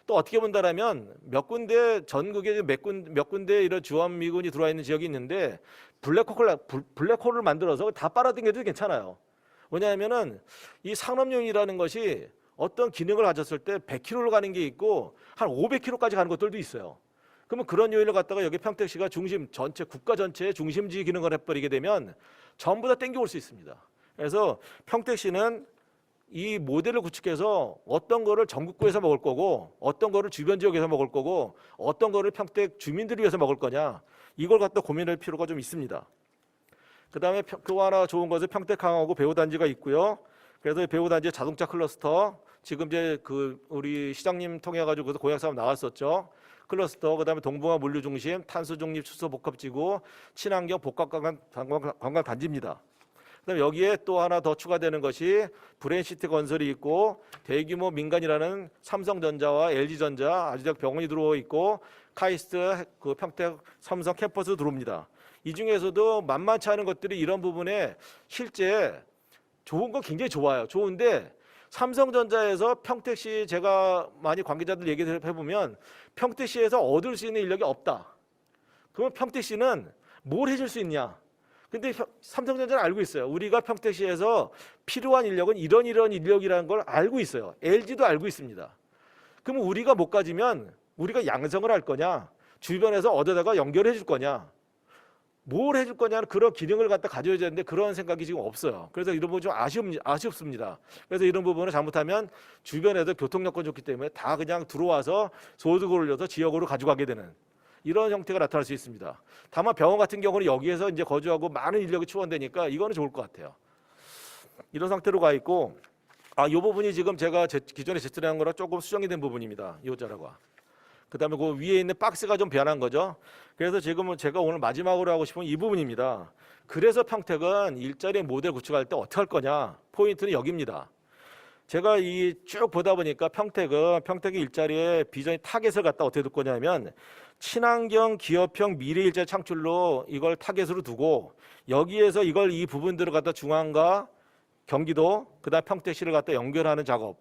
또 어떻게 본다라면 몇 군데 전국에 몇 군데 이런 주한미군이 들어와 있는 지역이 있는데 블랙홀을 만들어서 다 빨아당겨도 괜찮아요. 왜냐하면은 이 산업용이라는 것이 어떤 기능을 가졌을 때 100km로 가는 게 있고 한 500km까지 가는 것들도 있어요. 그러면 그런 요인을 갖다가 여기 평택시가 국가 전체의 중심지 기능을 해버리게 되면 전부 다 땡겨올 수 있습니다. 그래서 평택시는 이 모델을 구축해서 어떤 거를 전국구에서 먹을 거고 어떤 거를 주변 지역에서 먹을 거고 어떤 거를 평택 주민들을 위해서 먹을 거냐 이걸 갖다 고민할 필요가 좀 있습니다. 그다음에 또 하나 좋은 것은 평택항하고 배후단지가 있고요. 그래서 배후단지 자동차 클러스터 지금 이제 우리 시장님 통해 가지고 공약 사업 나왔었죠. 클러스터 그다음에 동북아 물류 중심 탄소 중립 수소 복합지구 친환경 복합 관광 단지입니다. 그다음에 여기에 또 하나 더 추가되는 것이 브레인시티 건설이 있고 대규모 민간이라는 삼성전자와 LG전자 아주대학 병원이 들어와 있고 카이스트 평택 삼성 캠퍼스 들어옵니다. 이 중에서도 만만치 않은 것들이 이런 부분에 실제 좋은 건 굉장히 좋아요. 좋은데 삼성전자에서 평택시 제가 많이 관계자들 얘기를 해보면 평택시에서 얻을 수 있는 인력이 없다. 그러면 평택시는 뭘 해줄 수 있냐? 근데 삼성전자는 알고 있어요. 우리가 평택시에서 필요한 인력은 이런 인력이라는 걸 알고 있어요. LG도 알고 있습니다. 그럼 우리가 못 가지면 우리가 양성을 할 거냐? 주변에서 얻어다가 연결해 줄 거냐? 뭘 해줄 거냐는 그런 기능을 갖다 가져야 되는데 그런 생각이 지금 없어요. 그래서 이런 부분 좀 아쉽습니다. 그래서 이런 부분을 잘못하면 주변에도 교통 여건 좋기 때문에 다 그냥 들어와서 소득을 올려서 지역으로 가져가게 되는 이런 형태가 나타날 수 있습니다. 다만 병원 같은 경우는 여기에서 이제 거주하고 많은 인력이 추원되니까 이거는 좋을 것 같아요. 이런 상태로 가 있고 이 부분이 지금 제가 기존에 제출한 거랑 조금 수정이 된 부분입니다. 이 자료가. 그다음에 그 위에 있는 박스가 좀 변한 거죠. 그래서 지금은 제가 오늘 마지막으로 하고 싶은 이 부분입니다. 그래서 평택은 일자리 모델 구축할 때 어떻게 할 거냐? 포인트는 여기입니다. 제가 이 쭉 보다 보니까 평택의 일자리의 비전이 타겟을 갖다 어떻게 둘 거냐면 친환경 기업형 미래 일자리 창출로 이걸 타겟으로 두고 여기에서 이 부분들을 갖다 중앙과 경기도 그다음 평택시를 갖다 연결하는 작업.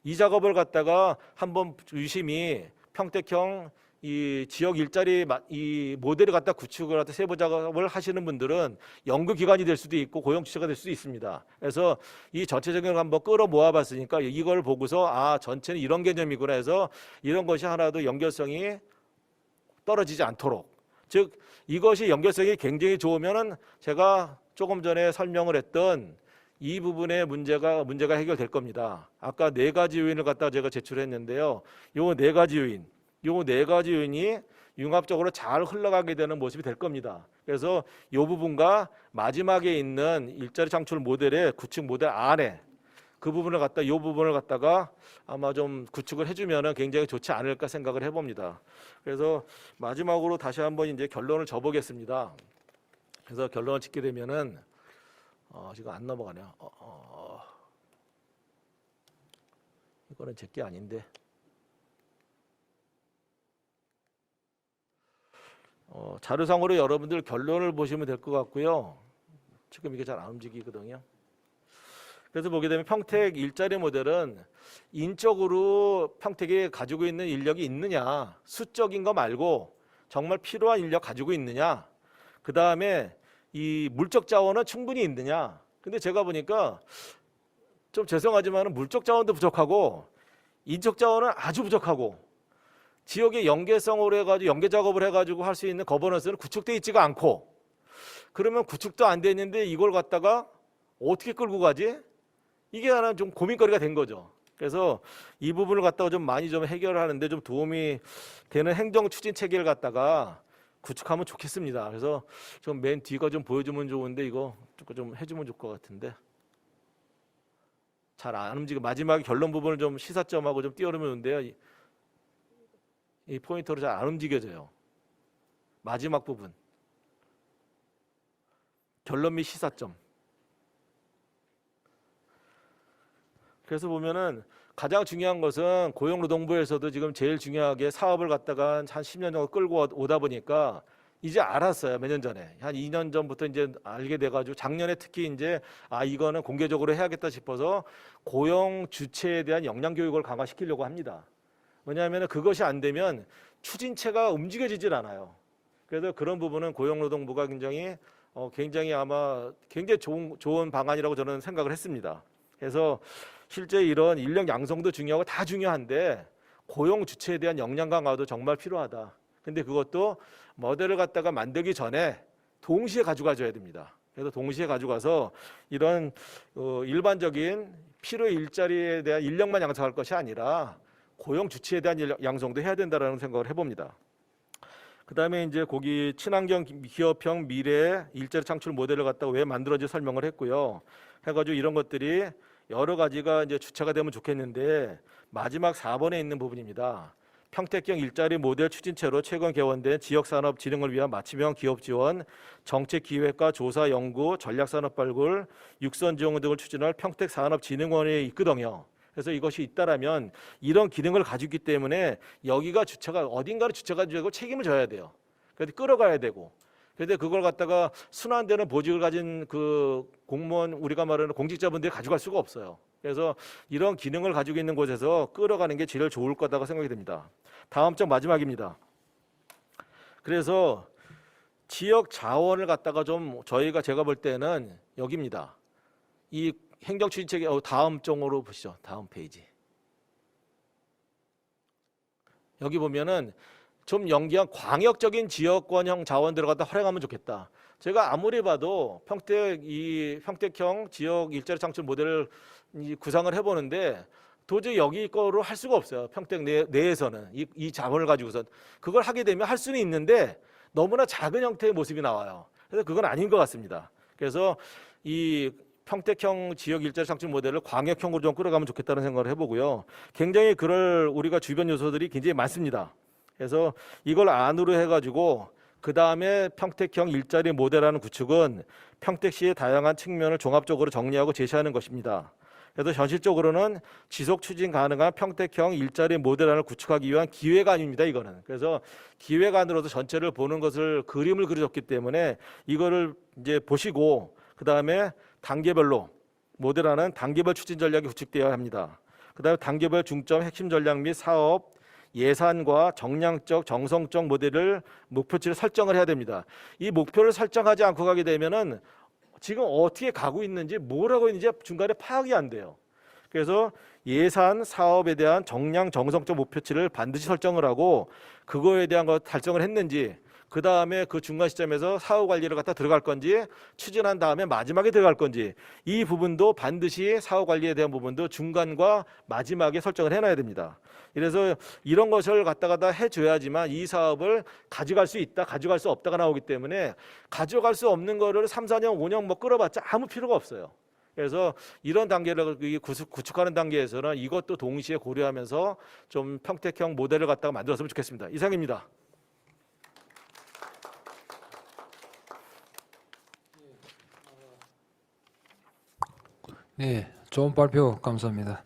이 작업을 갖다가 한번 유심히 평택형 이 지역 일자리 이 모델을 갖다 구축을 갖다 세부 작업을 하시는 분들은 연구 기관이 될 수도 있고 고용 주체가 될 수도 있습니다. 그래서 이 전체적인 걸 한번 끌어 모아봤으니까 이걸 보고서 아 전체는 이런 개념이구나 해서 이런 것이 하나도 연결성이 떨어지지 않도록, 즉 이것이 연결성이 굉장히 좋으면은 제가 조금 전에 설명을 했던 이 부분의 문제가 해결될 겁니다. 아까 4가지 요인을 갖다 제가 제출했는데요. 요 4가지 요인이 융합적으로 잘 흘러가게 되는 모습이 될 겁니다. 그래서 이 부분과 마지막에 있는 일자리 창출 모델의 구축 모델 안에 그 부분을 갖다 이 부분을 갖다가 아마 좀 구축을 해주면은 굉장히 좋지 않을까 생각을 해봅니다. 그래서 마지막으로 다시 한번 이제 결론을 줘보겠습니다. 그래서 결론을 짓게 되면은 지금 안 넘어가네요. 이거는 제 게 아닌데. 자료상으로 여러분들 결론을 보시면 될 것 같고요. 지금 이게 잘 안 움직이거든요. 그래서 보게 되면 평택 일자리 모델은 인적으로 평택에 가지고 있는 인력이 있느냐, 수적인 거 말고 정말 필요한 인력 가지고 있느냐, 그 다음에 이 물적 자원은 충분히 있느냐. 근데 제가 보니까 좀 죄송하지만 물적 자원도 부족하고 인적 자원은 아주 부족하고 지역의 연계성으로 해가지고 연계 작업을 해가지고 할 수 있는 거버넌스는 구축돼 있지가 않고, 그러면 구축도 안 돼 있는데 이걸 갖다가 어떻게 끌고 가지? 이게 하나 좀 고민거리가 된 거죠. 그래서 이 부분을 갖다가 좀 많이 좀 해결하는데 좀 도움이 되는 행정 추진 체계를 갖다가 구축하면 좋겠습니다. 그래서 좀 맨 뒤가 좀 보여주면 좋은데 이거 좀 해주면 좋을 것 같은데 잘 안 움직여. 마지막에 결론 부분을 좀 시사점하고 좀 띄워놓으면 좋은데요. 이 포인터로 잘 안 움직여져요. 마지막 부분 결론 및 시사점. 그래서 보면은 가장 중요한 것은 고용노동부에서도 지금 제일 중요하게 사업을 갖다가 한 10년 정도 끌고 오다 보니까 이제 알았어요. 몇 년 전에 한 2년 전부터 이제 알게 돼가지고 작년에 특히 이제 이거는 공개적으로 해야겠다 싶어서 고용 주체에 대한 역량 교육을 강화시키려고 합니다. 왜냐하면 그것이 안 되면 추진체가 움직여지질 않아요. 그래서 그런 부분은 고용노동부가 굉장히 아마 굉장히 좋은 방안이라고 저는 생각을 했습니다. 그래서 실제 이런 인력 양성도 중요하고 다 중요한데 고용 주체에 대한 역량 강화도 정말 필요하다. 근데 그것도 모델을 갖다가 만들기 전에 동시에 가져가줘야 됩니다. 그래서 동시에 가져가서 이런 일반적인 필요 일자리에 대한 인력만 양성할 것이 아니라 고용 주체에 대한 양성도 해야 된다라는 생각을 해봅니다. 그다음에 이제 거기 친환경 기업형 미래 일자리 창출 모델을 갖다가 왜 만들어지 설명을 했고요. 해가지고 이런 것들이 여러 가지가 이제 주체가 되면 좋겠는데 마지막 4번에 있는 부분입니다. 평택형 일자리 모델 추진체로 최근 개원된 지역산업 진흥을 위한 맞춤형 기업 지원, 정책 기획과 조사 연구, 전략산업 발굴, 육선 지원 등을 추진할 평택산업진흥원에 있거든요. 그래서 이것이 있다라면 이런 기능을 가지고 있기 때문에 여기가 주체가 어딘가를 주체가 되고 책임을 져야 돼요. 그래서 끌어가야 되고. 그런데 그걸 갖다가 순환되는 보직을 가진 그 공무원, 우리가 말하는 공직자분들이 가져갈 수가 없어요. 그래서 이런 기능을 가지고 있는 곳에서 끌어가는 게 제일 좋을 거다고 생각이 됩니다. 다음 장 마지막입니다. 그래서 지역 자원을 갖다가 좀 제가 볼 때는 여기입니다. 이 행정추진체계 다음 쪽으로 보시죠. 다음 페이지. 여기 보면은 좀 연계한 광역적인 지역권형 자원들을 갖다 활용하면 좋겠다. 제가 아무리 봐도 평택형 지역 일자리 창출 모델을 구상을 해보는데 도저히 여기 거로 할 수가 없어요. 평택 내에서는 이 자원을 가지고선 그걸 하게 되면 할 수는 있는데 너무나 작은 형태의 모습이 나와요. 그래서 그건 아닌 것 같습니다. 그래서 이 평택형 지역 일자리 창출 모델을 광역형으로 좀 끌어가면 좋겠다는 생각을 해보고요. 굉장히 그럴 우리가 주변 요소들이 굉장히 많습니다. 그래서 이걸 안으로 해가지고 그 다음에 평택형 일자리 모델하는 구축은 평택시의 다양한 측면을 종합적으로 정리하고 제시하는 것입니다. 그래서 현실적으로는 지속 추진 가능한 평택형 일자리 모델안을 구축하기 위한 기획안입니다. 이거는. 그래서 기획안으로도 전체를 보는 것을 그림을 그려줬기 때문에 이거를 이제 보시고 그 다음에 단계별로 모델화는 단계별 추진 전략이 구축되어야 합니다. 그다음에 단계별 중점 핵심 전략 및 사업 예산과 정량적, 정성적 모델을 목표치를 설정을 해야 됩니다. 이 목표를 설정하지 않고 가게 되면은 지금 어떻게 가고 있는지 뭘 하고 있는지 중간에 파악이 안 돼요. 그래서 예산, 사업에 대한 정량, 정성적 목표치를 반드시 설정을 하고 그거에 대한 거 달성을 했는지 그 다음에 그 중간 시점에서 사후 관리를 갖다 들어갈 건지 추진한 다음에 마지막에 들어갈 건지 이 부분도 반드시 사후 관리에 대한 부분도 중간과 마지막에 설정을 해놔야 됩니다. 그래서 이런 것을 갖다가 해줘야지만 이 사업을 가져갈 수 있다, 가져갈 수 없다가 나오기 때문에 가져갈 수 없는 거를 3, 4년, 5년 뭐 끌어봤자 아무 필요가 없어요. 그래서 이런 단계를 구축하는 단계에서는 이것도 동시에 고려하면서 좀 평택형 모델을 갖다가 만들었으면 좋겠습니다. 이상입니다. 네, 좋은 발표 감사합니다.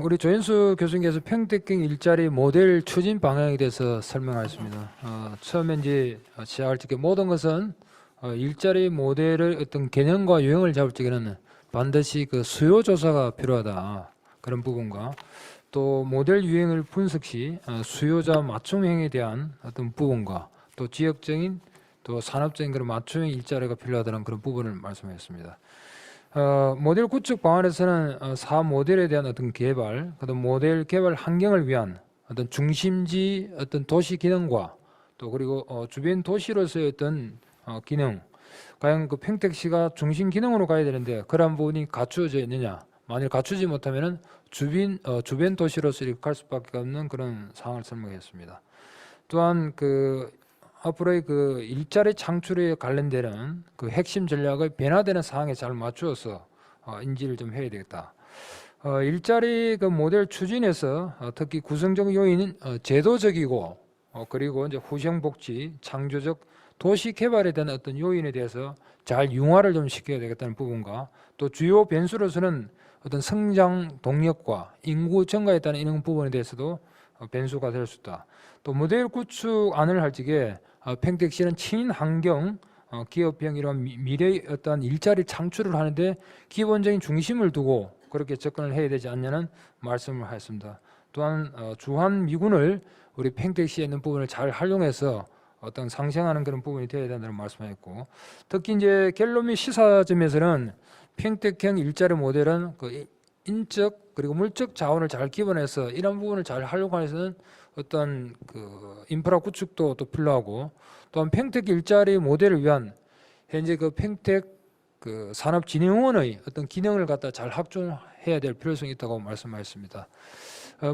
우리 조인수 교수님께서 평택형 일자리 모델 추진 방향에 대해서 설명하셨습니다. 처음에 이제 시작할 적에 모든 것은 일자리 모델의 어떤 개념과 유형을 잡을 적에는 반드시 그 수요 조사가 필요하다. 그런 부분과 또 모델 유형을 분석 시 수요자 맞춤형에 대한 어떤 부분과 또 지역적인 또 산업적인 그런 맞춤형 일자리가 필요하다는 그런 부분을 말씀하셨습니다. 모델 구축 방안에서는 사업 모델에 대한 어떤 개발, 그다음 모델 개발 환경을 위한 어떤 중심지 어떤 도시 기능과 또 그리고 주변 도시로서의 어떤 기능, 과연 그 평택시가 중심 기능으로 가야 되는데 그러한 부분이 갖추어져 있느냐? 만일 갖추지 못하면은 주변 도시로서 이렇게 갈 수밖에 없는 그런 상황을 설명했습니다. 또한 그 앞으로의 그 일자리 창출에 관련되는 그 핵심 전략을 변화되는 상황에 잘 맞추어서 인지를 좀 해야 되겠다. 일자리 그 모델 추진에서 특히 구성적 요인은 제도적이고 그리고 이제 후생복지, 창조적 도시 개발에 대한 어떤 요인에 대해서 잘 융화를 좀 시켜야 되겠다는 부분과 또 주요 변수로서는 어떤 성장 동력과 인구 증가에 따른 이런 부분에 대해서도 변수가 될 수 있다. 또 모델 구축안을 할 적에 평택시는 친환경 기업형 이런 미래의 어떤 일자리 창출을 하는데 기본적인 중심을 두고 그렇게 접근을 해야 되지 않냐는 말씀을 하였습니다. 또한 주한 미군을 우리 평택시에 있는 부분을 잘 활용해서 어떤 상생하는 그런 부분이 되어야 된다는 말씀하셨고, 특히 이제 갤럽 및 시사점에서는 평택형 일자리 모델은 그 인적 그리고 물적 자원을 잘 기반해서 이런 부분을 잘 활용해서는 어떤 그 인프라 구축도 또 필요하고, 또한 평택 일자리 모델을 위한 현재 그 평택 그 산업진흥원의 어떤 기능을 갖다 잘 확충해야 될 필요성이 있다고 말씀하셨습니다.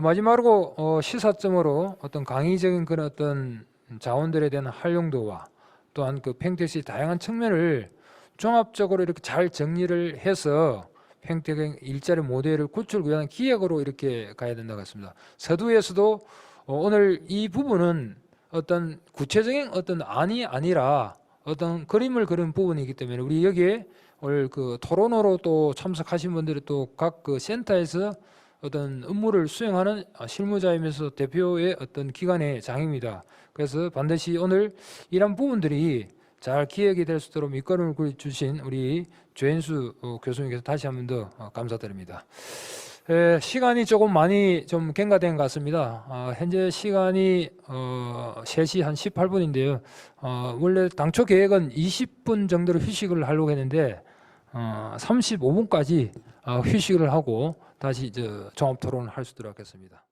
마지막으로 시사점으로 어떤 강의적인 그런 어떤 자원들에 대한 활용도와 또한 그 평택시 다양한 측면을 종합적으로 이렇게 잘 정리를 해서 평택의 일자리 모델을 구축을 위한 기획으로 이렇게 가야 된다고 했습니다. 서두에서도 오늘 이 부분은 어떤 구체적인 어떤 안이 아니라 어떤 그림을 그린 부분이기 때문에 우리 여기에 오늘 그 토론으로 또 참석하신 분들이 또 각 그 센터에서 어떤 업무를 수행하는 실무자이면서 대표의 어떤 기관의 장입니다. 그래서 반드시 오늘 이런 부분들이 잘 기획이 될 수 있도록 밑거름을 그려주신 우리 조인수 교수님께서 다시 한 번 더 감사드립니다. 시간이 조금 많이 좀 경과된 것 같습니다. 현재 시간이 3시 한 18분인데요. 원래 당초 계획은 20분 정도로 휴식을 하려고 했는데 35분까지 휴식을 하고 다시 종합 토론을 할 수 있도록 하겠습니다.